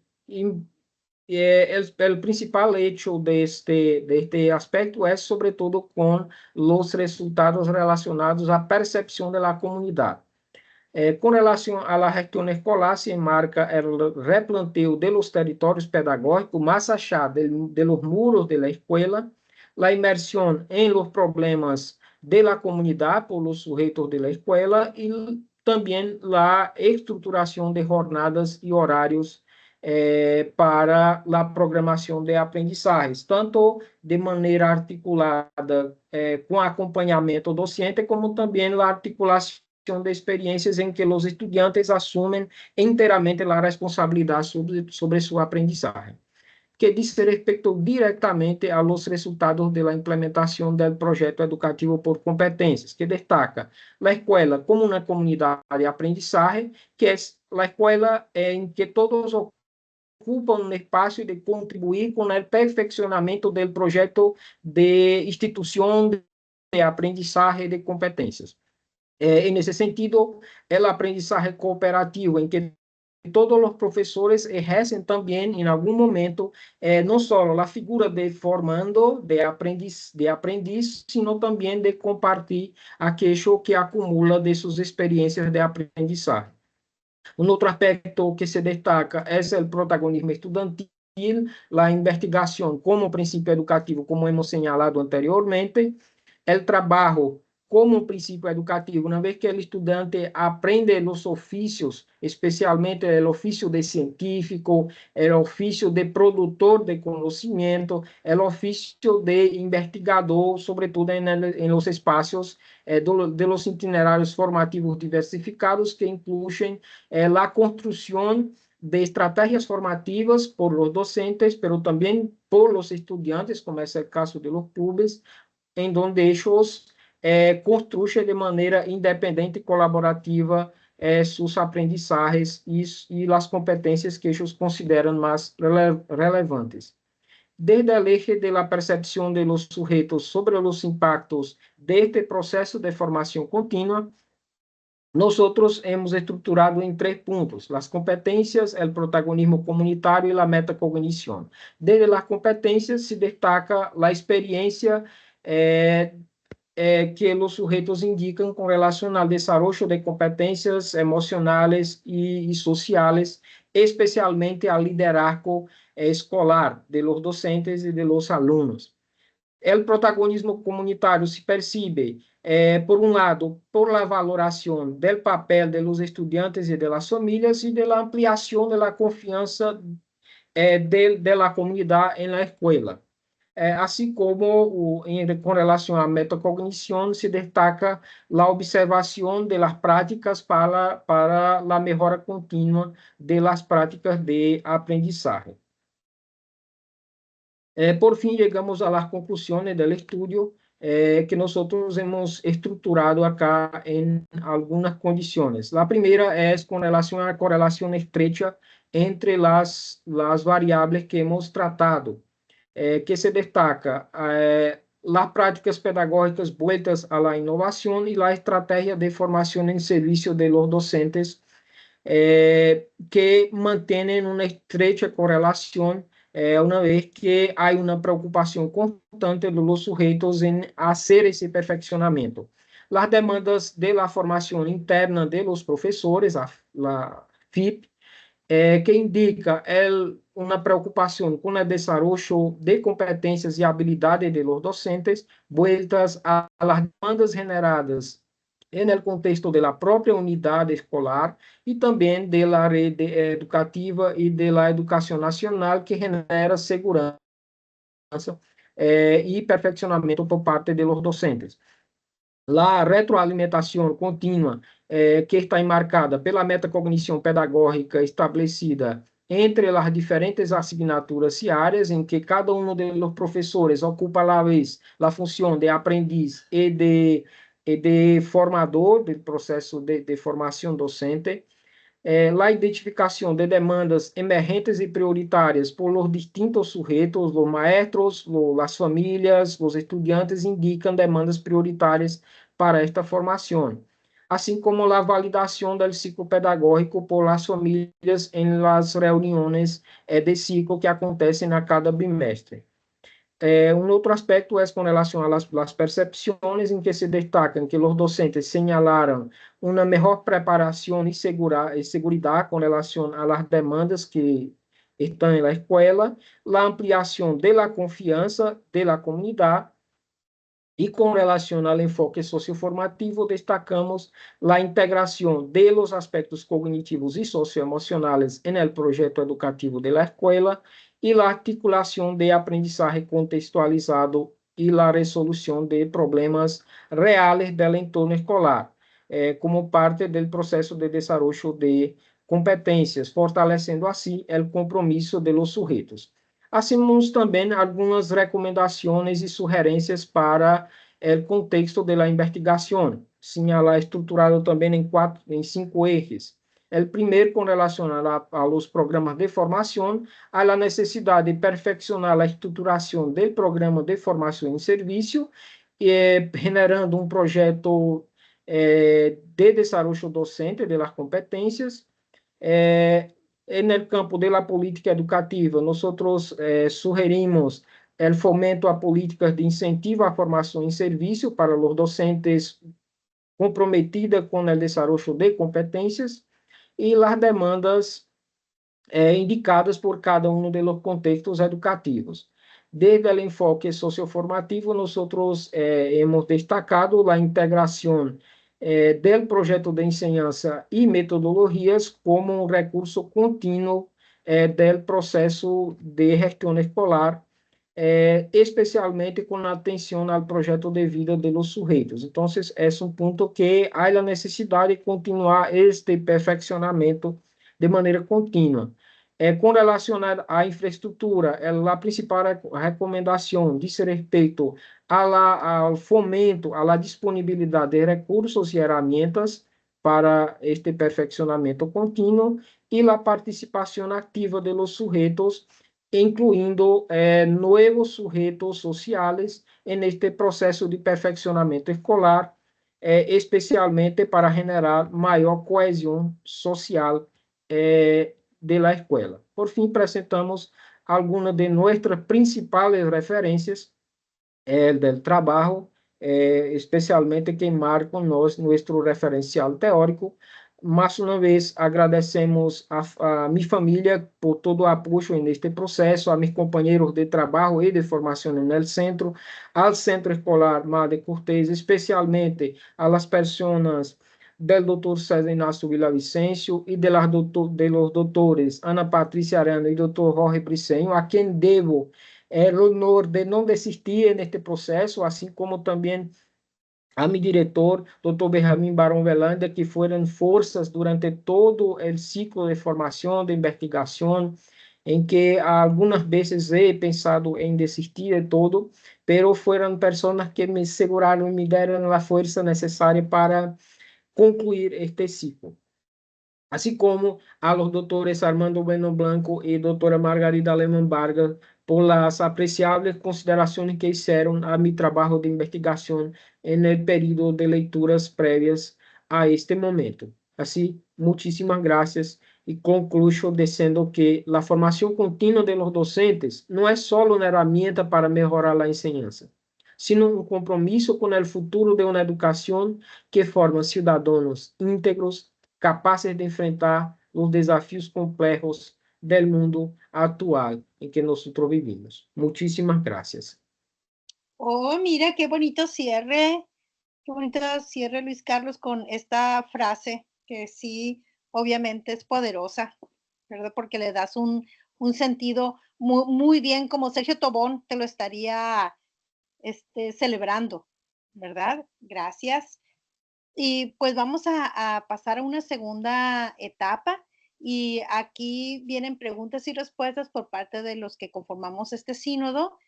principal hecho de este aspecto es sobre todo con los resultados relacionados à percepción de la comunidad. Com relação à gestão escolar, se enmarca o replanteo de los territorios pedagógicos más allá de los muros de la escuela, la inmersión en los problemas de la comunidad por los sujetos de la escuela y también la estructuración de jornadas y horarios para la programación de aprendizajes, tanto de manera articulada com acompanhamento docente, como também la articulación de experiencias en que los estudiantes asumen enteramente la responsabilidad sobre su aprendizaje, que dice respecto directamente a los resultados de la implementación del proyecto educativo por competencias, que destaca la escuela como una comunidad de aprendizaje, que es la escuela en que todos ocupan un espacio de contribuir con el perfeccionamiento del proyecto de institución de aprendizaje de competencias. En ese sentido, el aprendizaje cooperativo, en que todos los profesores ejercen también en algún momento no solo la figura de formando, de aprendiz, sino también de compartir aquello que acumula de sus experiencias de aprendizaje. Un otro aspecto que se destaca es el protagonismo estudiantil, la investigación como principio educativo, como hemos señalado anteriormente, el trabajo como princípio educativo, uma vez que o estudante aprende os ofícios, especialmente o ofício de científico, o ofício de produtor de conhecimento, o ofício de investigador, sobretudo em los espaços de los itinerários formativos diversificados, que incluem a construção de estratégias formativas por los docentes, pero também por los estudiantes, como é o caso de los clubes, em donde ellos construyen de manera independente y colaborativa sus aprendizajes y las competencias que ellos consideran más relevantes. Desde el eje de la percepción de los sujetos sobre los impactos de este proceso de formación continua, nosotros hemos estructurado en 3 puntos: las competencias, el protagonismo comunitario y la metacognición. Desde las competencias se destaca la experiencia que los sujetos indican con relación al desarrollo de competencias emocionales y sociales, especialmente al liderazgo escolar de los docentes y de los alumnos. El protagonismo comunitario se percibe, por un lado, por la valoración del papel de los estudiantes y de las familias y de la ampliación de la confianza de la comunidad en la escuela. Assim como com relação à metacognição, se destaca a observação de las práticas para a melhora contínua de las práticas de aprendizagem. Por fim, chegamos a las conclusiones del estudio que nosotros hemos estructurado acá en algunas condiciones. La primera es con relación a la correlación estrecha entre las variables que hemos tratado, que se destaca las prácticas pedagógicas vueltas a la innovación y la estrategia de formación en servicio de los docentes que mantienen una estrecha correlación una vez que hay una preocupación constante de los sujetos en hacer ese perfeccionamiento. Las demandas de la formación interna de los profesores, la FIP, que indica una preocupación con el desarrollo de competencias y habilidades de los docentes, vueltas a las demandas generadas en el contexto de la propia unidad escolar y también de la red educativa y de la educación nacional, que genera seguridad y perfeccionamiento por parte de los docentes. La retroalimentação contínua, que está enmarcada pela metacognição pedagógica estabelecida entre as diferentes assignaturas e áreas, em que cada um dos professores ocupa a la vez a função de aprendiz e de formador do processo de formação docente. La identificação de demandas emergentes e prioritárias por los distintos sujetos, los maestros, las famílias, los estudiantes indicam demandas prioritárias para esta formação, assim como a validação do ciclo pedagógico por las famílias em las reuniões de ciclo que acontecem a cada bimestre. Un otro aspecto es con relación a las percepciones, en que se destacan que los docentes señalaron una mejor preparación y seguridad con relación a las demandas que están en la escuela, la ampliación de la confianza de la comunidad, y con relación al enfoque socioformativo, destacamos la integración de los aspectos cognitivos y socioemocionales en el proyecto educativo de la escuela y la articulación de aprendizaje contextualizado y la resolución de problemas reales del entorno escolar, como parte del proceso de desarrollo de competencias, fortalecendo así el compromiso de los sujetos. Hacemos também algumas recomendações e sugerências para o contexto da investigação, señalar estruturado também em 5 ejes. O primeiro, com relação a los programas de formação, a la necessidade de perfeccionar a estruturação do programa de formação em serviço, generando um projeto de desenvolvimento docente de las competências. En el campo de la política educativa, nosotros sugerimos el fomento a políticas de incentivo a formación en servicio para los docentes comprometidas con el desarrollo de competencias y las demandas indicadas por cada uno de los contextos educativos. Desde el enfoque socioformativo, nosotros hemos destacado la integración del projeto de enseñanza y metodologias como un recurso continuo del proceso de gestión escolar, especialmente con atención al proyecto de vida de los sujetos. Entonces, es un punto que hay la necesidad de continuar este perfeccionamiento de manera continua. Com relação à infraestrutura, a principal recomendação diz respeito ao fomento, à disponibilidade de recursos e ferramentas para este perfeccionamento contínuo e a participação ativa de los sujetos, incluindo novos sujetos sociais neste processo de perfeccionamento escolar, especialmente para generar maior coesão social de la escuela. Por fin, presentamos algunas de nuestras principales referencias del trabajo, especialmente que marcan nuestro referencial teórico. Más una vez, agradecemos a mi familia por todo el apoyo en este proceso, a mis compañeros de trabajo y de formación en el centro, al Centro Escolar Madre Cortés, especialmente a las personas del doctor César Inácio Villavicencio y de los doctores Ana Patricia Arana y doctor Jorge Briceño, a quien debo el honor de no desistir en este proceso, así como también a mi director, doctor Benjamín Barón Velanda, que fueron fuerzas durante todo el ciclo de formación, de investigación, en que algunas veces he pensado en desistir de todo, pero fueron personas que me aseguraron, me dieron la fuerza necesaria para concluir este ciclo. así como a los doctores Armando Bueno Blanco y doctora Margarida Lehmann Vargas por las apreciables consideraciones que hicieron a mi trabajo de investigación en el periodo de lecturas previas a este momento. Así, muchísimas gracias y concluyo diciendo que la formación continua de los docentes no es solo una herramienta para mejorar la enseñanza, sino un compromiso con el futuro de una educación que forma ciudadanos íntegros, capaces de enfrentar los desafíos complejos del mundo actual en que nosotros vivimos. Muchísimas gracias. Oh, mira, qué bonito cierre, Luis Carlos, con esta frase que sí, obviamente es poderosa, ¿verdad? Porque le das un sentido muy, muy bien, como Sergio Tobón te lo estaría celebrando, ¿verdad? Gracias. Y pues vamos a pasar a una segunda etapa y aquí vienen preguntas y respuestas por parte de los que conformamos este sínodo.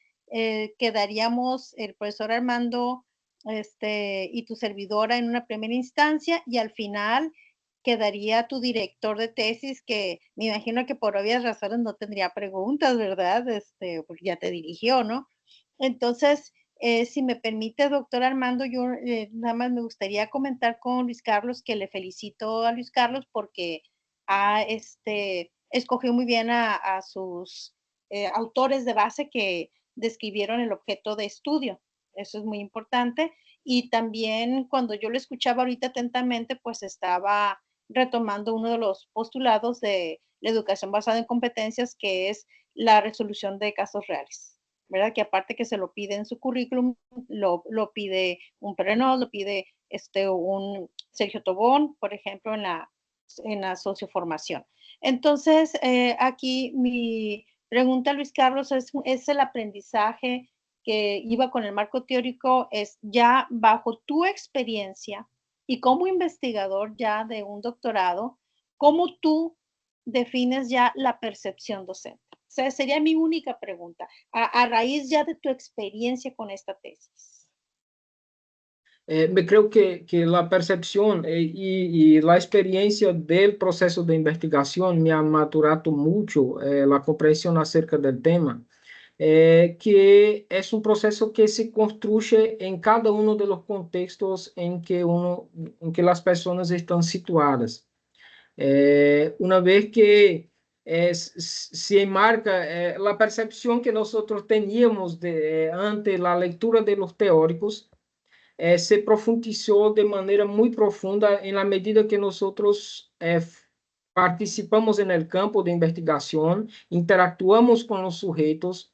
Quedaríamos el profesor Armando y tu servidora en una primera instancia y al final quedaría tu director de tesis que me imagino que por obvias razones no tendría preguntas, ¿verdad? Porque ya te dirigió, ¿no? Entonces, si me permite, doctor Armando, yo nada más me gustaría comentar con Luis Carlos que le felicito a Luis Carlos porque escogió muy bien a sus autores de base que describieron el objeto de estudio. Eso es muy importante. Y también cuando yo lo escuchaba ahorita atentamente, pues estaba retomando uno de los postulados de la educación basada en competencias, que es la resolución de casos reales. ¿Verdad? Que aparte que se lo pide en su currículum, lo pide un Perrenot, lo pide un Sergio Tobón, por ejemplo, en la socioformación. Entonces, aquí mi pregunta, Luis Carlos, es el aprendizaje que iba con el marco teórico, es ya bajo tu experiencia y como investigador ya de un doctorado, ¿cómo tú defines ya la percepción docente? O sea, sería mi única pregunta, a raíz ya de tu experiencia con esta tesis. Creo que la percepción y la experiencia del proceso de investigación me ha madurado mucho la comprensión acerca del tema, que es un proceso que se construye en cada uno de los contextos en que las personas están situadas. Una vez que se enmarca la percepción que nosotros teníamos ante la lectura de los teóricos, se profundizó de manera muy profunda en la medida que nosotros participamos en el campo de investigación, interactuamos con los sujetos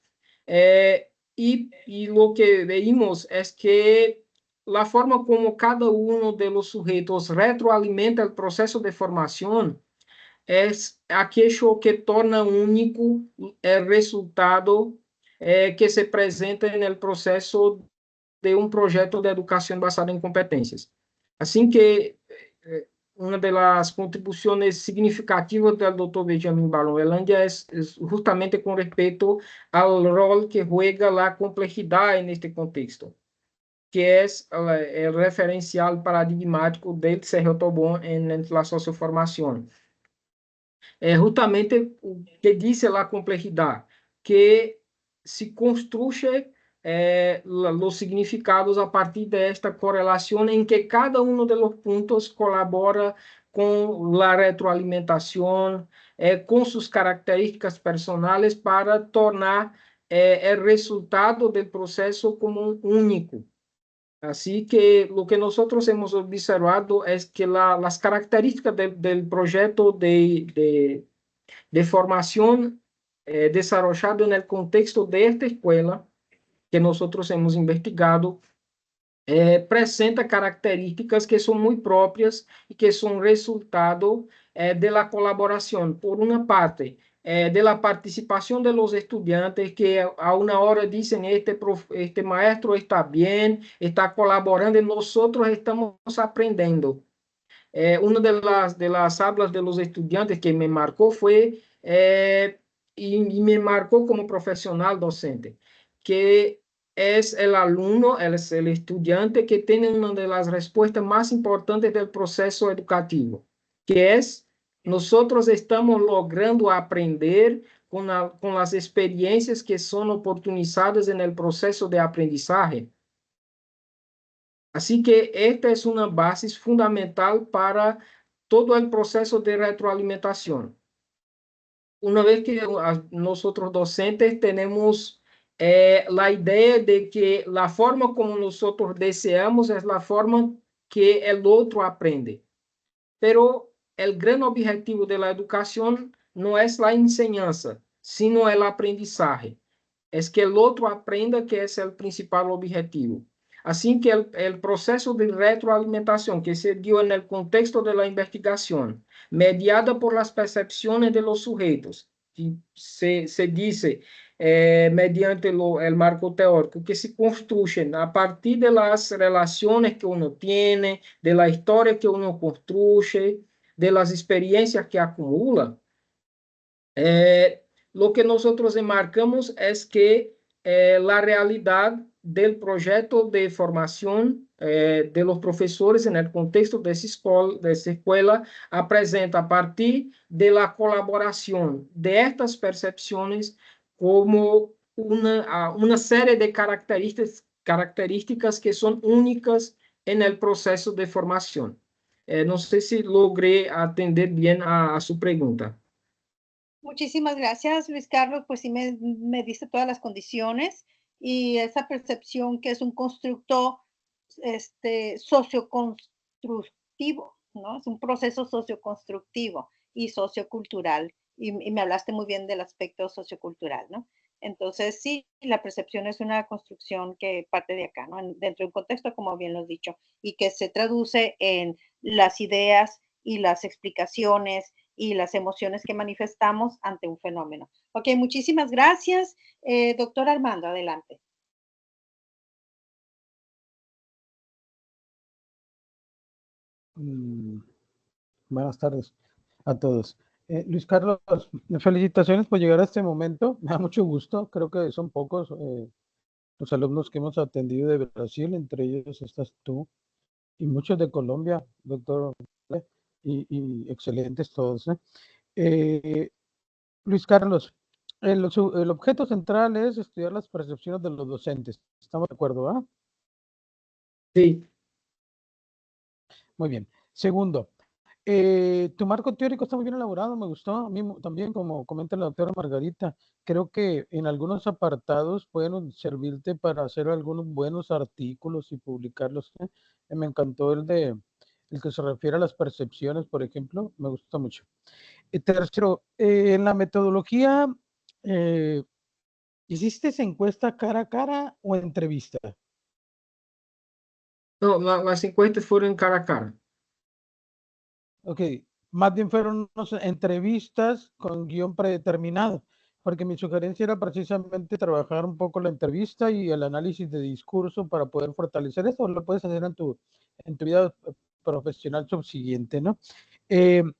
y lo que vimos es que la forma como cada uno de los sujetos retroalimenta el proceso de formación es aquello que torna único el resultado que se presenta en el proceso de un proyecto de educación basada en competencias. Así que una de las contribuciones significativas del doctor Benjamin Balón Elandia es justamente con respecto al rol que juega la complejidad en este contexto, que es el referencial paradigmático de Sergio Tobón en la socioformación. Justamente o que dice a complexidade, que se construye os significados a partir desta correlação em que cada um dos pontos colabora com a retroalimentação, com suas características personais para tornar o resultado do processo como único. Así que lo que nosotros hemos observado es que las características del proyecto de formación desarrollado en el contexto de esta escuela que nosotros hemos investigado presenta características que son muy propias y que son resultado de la colaboración, por una parte, de la participación de los estudiantes que a una hora dicen este maestro está bien, está colaborando y nosotros estamos aprendiendo. Una de las hablas de los estudiantes que me marcó fue, y me marcó como profesional docente, que es el alumno, es el estudiante que tiene una de las respuestas más importantes del proceso educativo, que es nosotros estamos logrando aprender con las experiencias que son oportunizadas en el proceso de aprendizaje. Así que esta es una base fundamental para todo el proceso de retroalimentación. Una vez que nosotros docentes tenemos la idea de que la forma como nosotros deseamos es la forma que el otro aprende. Pero el gran objetivo de la educación no es la enseñanza, sino el aprendizaje. Es que el otro aprenda, que es el principal objetivo. Así que el proceso de retroalimentación que se dio en el contexto de la investigación, mediada por las percepciones de los sujetos, que se dice mediante el marco teórico, que se construyen a partir de las relaciones que uno tiene, de la historia que uno construye, de las experiencias que acumula. Lo que nosotros enmarcamos es que la realidad del proyecto de formación de los profesores en el contexto de esa escuela apresenta a partir de la colaboración de estas percepciones como una serie de características que son únicas en el proceso de formación. No sé si logré atender bien a su pregunta. Muchísimas gracias, Luis Carlos. Pues sí me diste todas las condiciones y esa percepción que es un constructo socioconstructivo, ¿no? Es un proceso socioconstructivo y sociocultural. Y me hablaste muy bien del aspecto sociocultural, ¿no? Entonces, sí, la percepción es una construcción que parte de acá, ¿no? Dentro de un contexto, como bien lo has dicho, y que se traduce en las ideas y las explicaciones y las emociones que manifestamos ante un fenómeno. Ok, muchísimas gracias. Doctor Armando, adelante. Buenas tardes a todos. Luis Carlos, felicitaciones por llegar a este momento. Me da mucho gusto. Creo que son pocos los alumnos que hemos atendido de Brasil, entre ellos estás tú y muchos de Colombia, doctor, y excelentes todos. Luis Carlos, el objeto central es estudiar las percepciones de los docentes. ¿Estamos de acuerdo? ¿Ah? Sí. Muy bien. Segundo, tu marco teórico está muy bien elaborado, me gustó. A mí también, como comenta la doctora Margarita, creo que en algunos apartados pueden servirte para hacer algunos buenos artículos y publicarlos. Me encantó el que se refiere a las percepciones, por ejemplo, me gustó mucho. Tercero, en la metodología, ¿hiciste esa encuesta cara a cara o entrevista? No, las encuestas fueron cara a cara. Ok, más bien fueron entrevistas con guión predeterminado, porque mi sugerencia era precisamente trabajar un poco la entrevista y el análisis de discurso para poder fortalecer eso. Lo puedes hacer en tu vida profesional subsiguiente, ¿no? En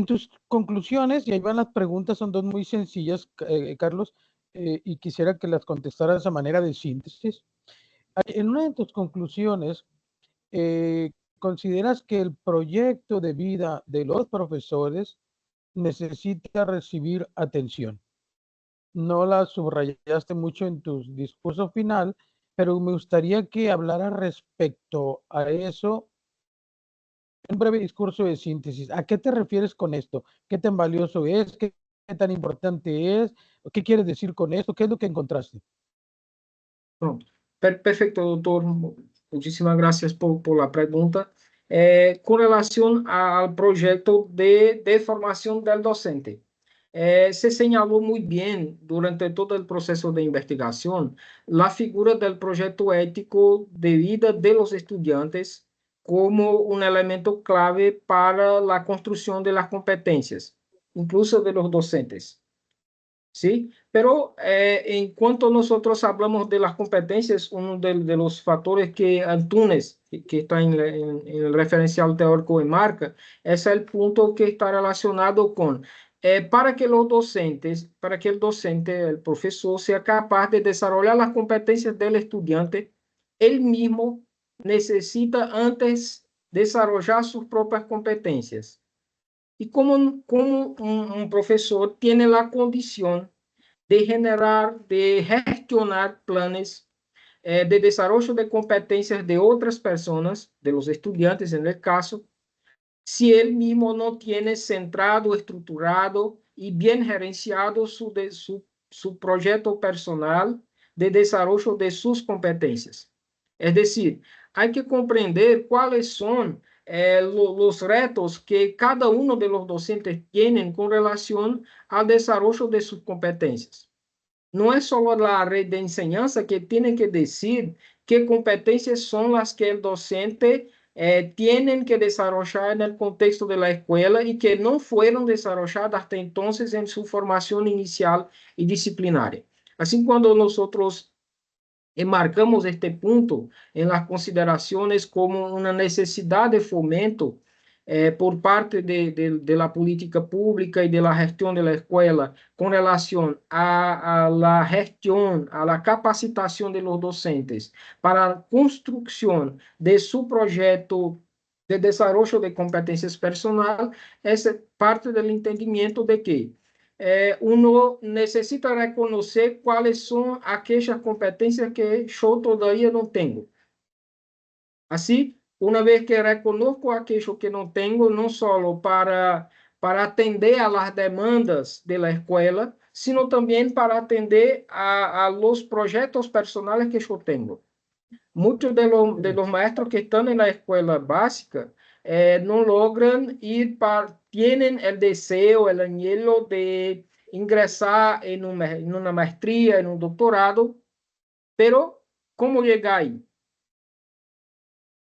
tus conclusiones, y ahí van las preguntas, son dos muy sencillas, Carlos, y quisiera que las contestaras a manera de síntesis. En una de tus conclusiones, ¿consideras que el proyecto de vida de los profesores necesita recibir atención? No la subrayaste mucho en tu discurso final, pero me gustaría que hablara respecto a eso. Un breve discurso de síntesis. ¿A qué te refieres con esto? ¿Qué tan valioso es? ¿Qué tan importante es? ¿Qué quieres decir con esto? ¿Qué es lo que encontraste? Pronto. Perfecto, doctor. Muchísimas gracias por la pregunta. Con relación al proyecto de formación del docente, se señaló muy bien durante todo el proceso de investigación la figura del proyecto ético de vida de los estudiantes como un elemento clave para la construcción de las competencias, incluso de los docentes. ¿Sí? Pero en cuanto nosotros hablamos de las competencias, uno de los factores que Antunes, que está en el referencial teórico enmarca, es el punto que está relacionado con, para que los docentes, para que el docente, el profesor, sea capaz de desarrollar las competencias del estudiante, él mismo necesita antes desarrollar sus propias competencias. Y como un profesor tiene la condición de generar, de gestionar planes de desarrollo de competencias de otras personas, de los estudiantes en el caso, si él mismo no tiene centrado, estructurado y bien gerenciado su proyecto personal de desarrollo de sus competencias. Es decir, hay que comprender cuáles son los retos que cada uno de los docentes tienen con relación al desarrollo de sus competencias. No es solo la red de enseñanza que tiene que decir qué competencias son las que el docente tienen que desarrollar en el contexto de la escuela y que no fueron desarrolladas hasta entonces en su formación inicial y disciplinaria. Así, cuando nosotros enmarcamos este punto en las consideraciones como una necesidad de fomento por parte de la política pública y de la gestión de la escuela con relación a la gestión, a la capacitación de los docentes para la construcción de su proyecto de desarrollo de competencias personal, es parte del entendimiento de que uno necesita reconocer cuáles son aquellas competencias que yo todavía no tengo. Así, una vez que reconozco aquello que no tengo, no solo para atender a las demandas de la escuela, sino también para atender a los proyectos personales que yo tengo. Muchos de los maestros que están en la escuela básica no logran ir tienen el deseo, el anhelo de ingresar en una maestría, en un doctorado, pero ¿cómo llegar ahí?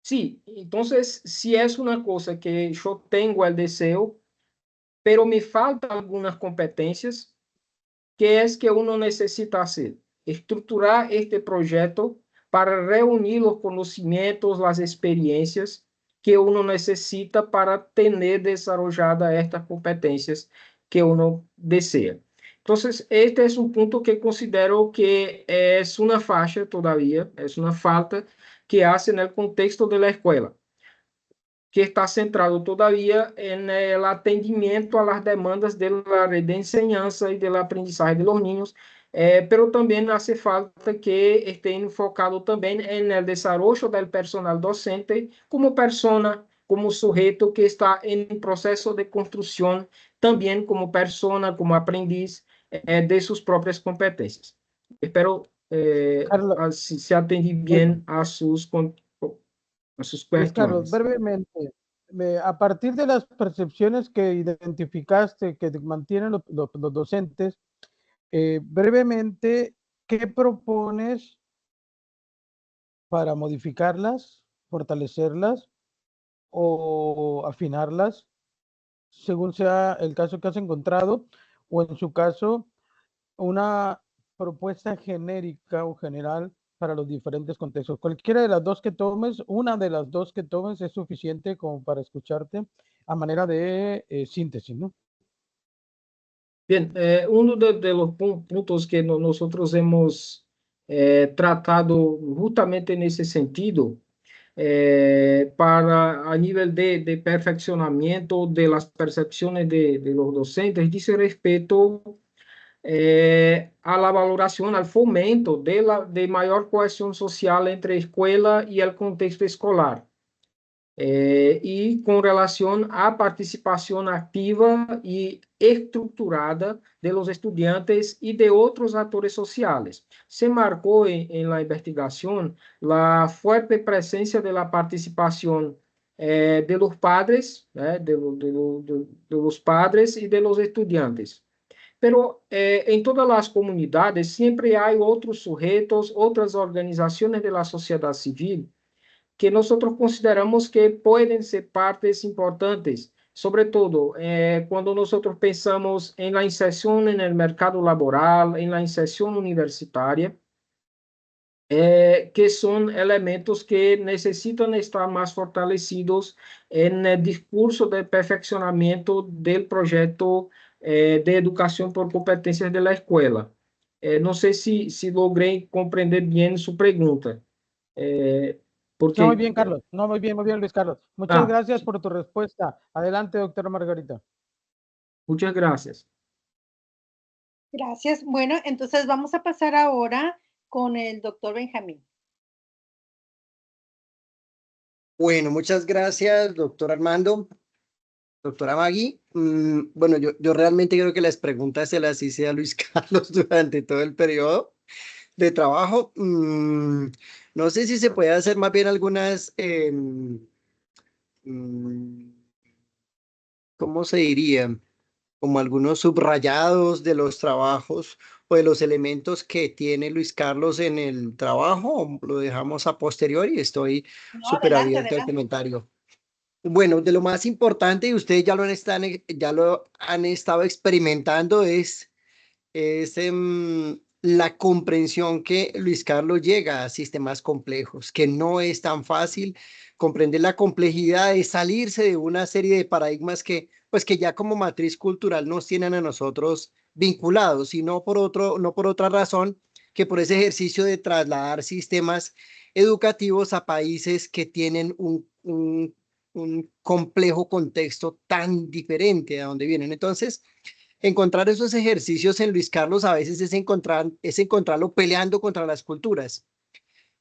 Sí, entonces, si es una cosa que yo tengo el deseo, pero me faltan algunas competencias, ¿qué es que uno necesita hacer? Estructurar este proyecto para reunir los conocimientos, las experiencias que uno necesita para tener desarrolladas estas competencias que uno desea. Entonces, este es un punto que considero que es una falla todavía, es una falta que hace en el contexto de la escuela, que está centrado todavía en el atendimiento a las demandas de la red de enseñanza y del aprendizaje de los niños, pero también hace falta que esté enfocado también en el desarrollo del personal docente como persona, como sujeto que está en proceso de construcción, también como persona, como aprendiz de sus propias competencias. Espero Carlos, si se atendí bien a sus Luis Carlos, cuestiones. brevemente, a partir de las percepciones que identificaste que mantienen los docentes, brevemente, ¿qué propones para modificarlas, fortalecerlas o afinarlas, según sea el caso que has encontrado, o en su caso, una propuesta genérica o general para los diferentes contextos? Cualquiera de las dos que tomes, una de las dos que tomes es suficiente como para escucharte a manera de síntesis, ¿no? Bien, uno de los puntos que nosotros hemos tratado justamente en ese sentido, para a nivel de perfeccionamiento de las percepciones de los docentes, dice respeto a la valoración, al fomento de mayor cohesión social entre escuela y el contexto escolar. Y con relación a participación activa y estructurada de los estudiantes y de otros actores sociales. Se marcó en la investigación la fuerte presencia de la participación de los padres, de los padres y de los estudiantes. Pero en todas las comunidades siempre hay otros sujetos, otras organizaciones de la sociedad civil que nosotros consideramos que pueden ser partes importantes, sobre todo cuando nosotros pensamos en la inserción en el mercado laboral, en la inserción universitaria, que son elementos que necesitan estar más fortalecidos en el discurso de perfeccionamiento del proyecto de educación por competencias de la escuela. No sé si logré comprender bien su pregunta. No, muy Porque bien, Carlos. No, muy bien, Luis Carlos. Muchas gracias por tu respuesta. Adelante, doctora Margarita. Muchas gracias. Gracias. Bueno, entonces vamos a pasar ahora con el doctor Benjamín. Bueno, muchas gracias, doctor Armando. Doctora Maggie, bueno, yo realmente creo que las preguntas se las hice a Luis Carlos durante todo el periodo de trabajo. No sé si se puede hacer más bien algunas, mm, ¿cómo se diría? Como algunos subrayados de los trabajos o de los elementos que tiene Luis Carlos en el trabajo, o lo dejamos a posteriori. Estoy No, súper adelante, abierto al adelante. comentario. Bueno, de lo más importante, y ustedes ya lo han estado experimentando, es la comprensión que Luis Carlos llega a sistemas complejos, que no es tan fácil comprender la complejidad de salirse de una serie de paradigmas que, pues que ya como matriz cultural nos tienen a nosotros vinculados, y no por otra razón que por ese ejercicio de trasladar sistemas educativos a países que tienen un complejo contexto tan diferente a donde vienen. Entonces, encontrar esos ejercicios en Luis Carlos a veces es encontrarlo peleando contra las culturas.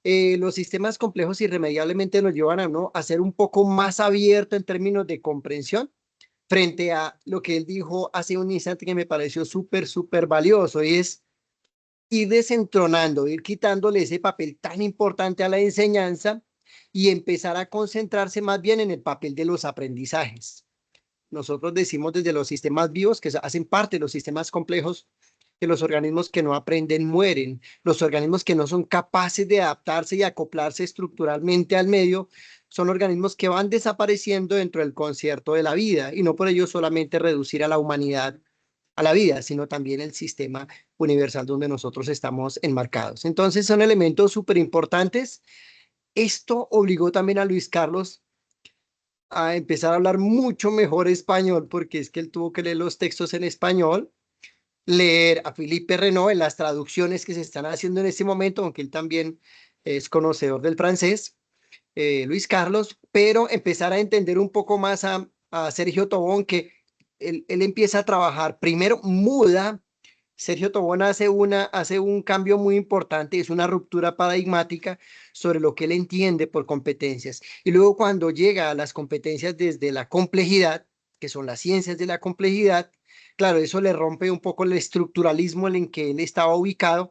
Los sistemas complejos irremediablemente nos llevan a uno a ser un poco más abierto en términos de comprensión frente a lo que él dijo hace un instante que me pareció súper valioso, y es ir desentronando, ir quitándole ese papel tan importante a la enseñanza y empezar a concentrarse más bien en el papel de los aprendizajes. Nosotros decimos desde los sistemas vivos, que hacen parte de los sistemas complejos, que los organismos que no aprenden mueren, los organismos que no son capaces de adaptarse y acoplarse estructuralmente al medio, son organismos que van desapareciendo dentro del concierto de la vida, y no por ello solamente reducir a la humanidad a la vida, sino también el sistema universal donde nosotros estamos enmarcados. Entonces son elementos súper importantes. Esto obligó también a Luis Carlos a empezar a hablar mucho mejor español, porque es que él tuvo que leer los textos en español, leer a Philippe Renaud en las traducciones que se están haciendo en este momento, aunque él también es conocedor del francés, Luis Carlos, pero empezar a entender un poco más a Sergio Tobón, que él empieza a trabajar, primero muda. Sergio Tobón hace un cambio muy importante, es una ruptura paradigmática sobre lo que él entiende por competencias. Y luego cuando llega a las competencias desde la complejidad, que son las ciencias de la complejidad, claro, eso le rompe un poco el estructuralismo en el que él estaba ubicado.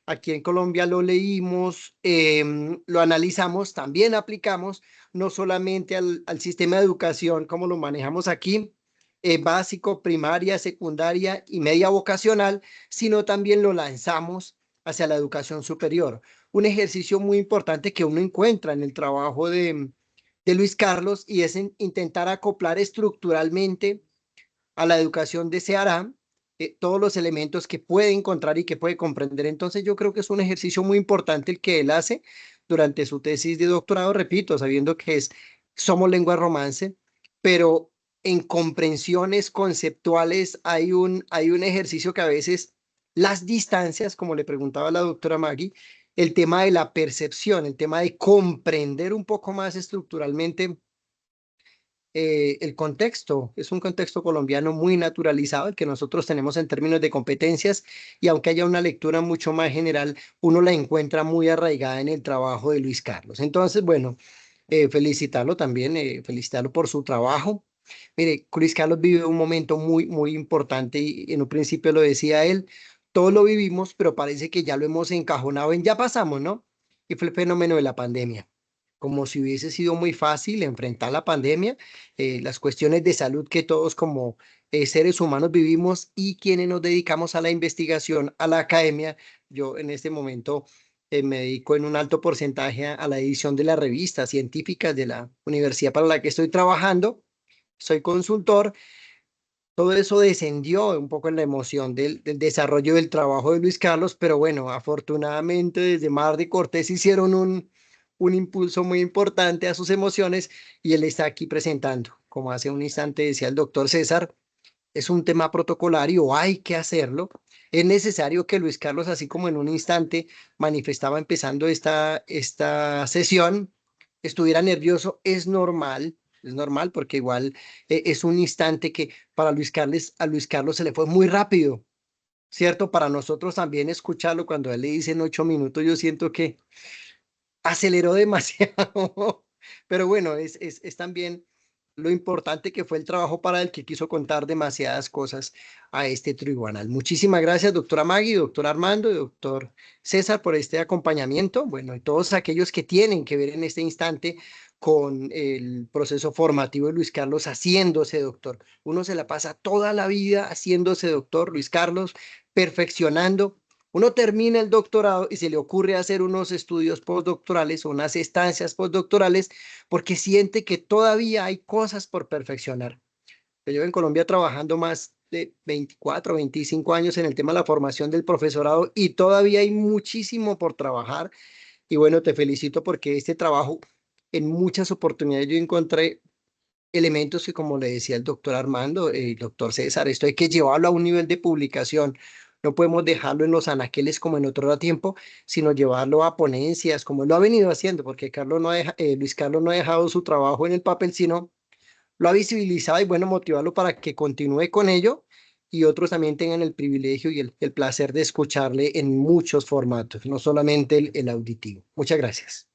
Aquí en Colombia lo leímos, lo analizamos, también aplicamos, no solamente al sistema de educación como lo manejamos aquí, básico, primaria, secundaria y media vocacional, sino también lo lanzamos hacia la educación superior. Un ejercicio muy importante que uno encuentra en el trabajo de Luis Carlos, y es intentar acoplar estructuralmente a la educación de Ceará todos los elementos que puede encontrar y que puede comprender. Entonces yo creo que es un ejercicio muy importante el que él hace durante su tesis de doctorado, repito, sabiendo que somos lengua romance, pero en comprensiones conceptuales hay un ejercicio que a veces las distancias, como le preguntaba la doctora Maggie, el tema de la percepción, el tema de comprender un poco más estructuralmente el contexto. Es un contexto colombiano muy naturalizado, el que nosotros tenemos en términos de competencias, y aunque haya una lectura mucho más general, uno la encuentra muy arraigada en el trabajo de Luis Carlos. Entonces, bueno, felicitarlo también, felicitarlo por su trabajo. Mire, Luis Carlos vive un momento muy importante, y en un principio lo decía él, todos lo vivimos, pero parece que ya lo hemos encajonado en ya pasamos, ¿no? Y fue el fenómeno de la pandemia. Como si hubiese sido muy fácil enfrentar la pandemia, las cuestiones de salud que todos como seres humanos vivimos, y quienes nos dedicamos a la investigación, a la academia. Yo en este momento me dedico en un alto porcentaje a la edición de las revistas científicas de la universidad para la que estoy trabajando. Soy consultor. Todo eso descendió un poco en la emoción del desarrollo del trabajo de Luis Carlos, pero bueno, afortunadamente desde Mar de Cortés hicieron un impulso muy importante a sus emociones, y él está aquí presentando. Como hace un instante decía el doctor César, es un tema protocolario, hay que hacerlo. Es necesario que Luis Carlos, así como en un instante manifestaba empezando esta sesión, estuviera nervioso, es normal. es normal porque igual es un instante que para a Luis Carlos se le fue muy rápido, ¿cierto? Para nosotros también escucharlo cuando a él le dicen 8 minutos, yo siento que aceleró demasiado, pero bueno, es también lo importante que fue el trabajo para el que quiso contar demasiadas cosas a este tribunal. Muchísimas gracias, doctora Maggie, doctor Armando y doctor César, por este acompañamiento. Bueno, y todos aquellos que tienen que ver en este instante con el proceso formativo de Luis Carlos haciéndose doctor. Uno se la pasa toda la vida haciéndose doctor, Luis Carlos, perfeccionando. Uno termina el doctorado y se le ocurre hacer unos estudios postdoctorales o unas estancias postdoctorales porque siente que todavía hay cosas por perfeccionar. Yo llevo en Colombia trabajando más de 24, 25 años en el tema de la formación del profesorado y todavía hay muchísimo por trabajar. Y bueno, te felicito porque este trabajo, en muchas oportunidades yo encontré elementos que, como le decía el doctor Armando, el doctor César, esto hay que llevarlo a un nivel de publicación. No podemos dejarlo en los anaqueles como en otro tiempo, sino llevarlo a ponencias, como lo ha venido haciendo, porque Luis Carlos no ha dejado su trabajo en el papel, sino lo ha visibilizado y bueno, motivarlo para que continúe con ello y otros también tengan el privilegio y el placer de escucharle en muchos formatos, no solamente el auditivo. Muchas gracias.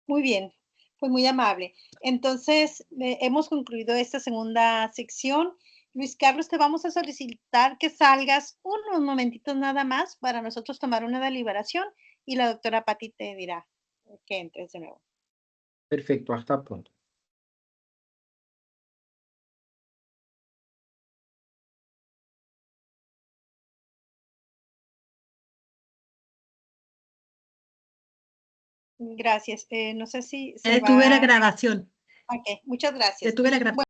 Muy bien, pues muy amable. Entonces, hemos concluido esta segunda sección. Luis Carlos, te vamos a solicitar que salgas unos momentitos nada más para nosotros tomar una deliberación y la doctora Patti te dirá que entres de nuevo. Perfecto, hasta pronto. Gracias. No sé si se Detuve la va. grabación. Ok, muchas gracias. Detuve la grabación.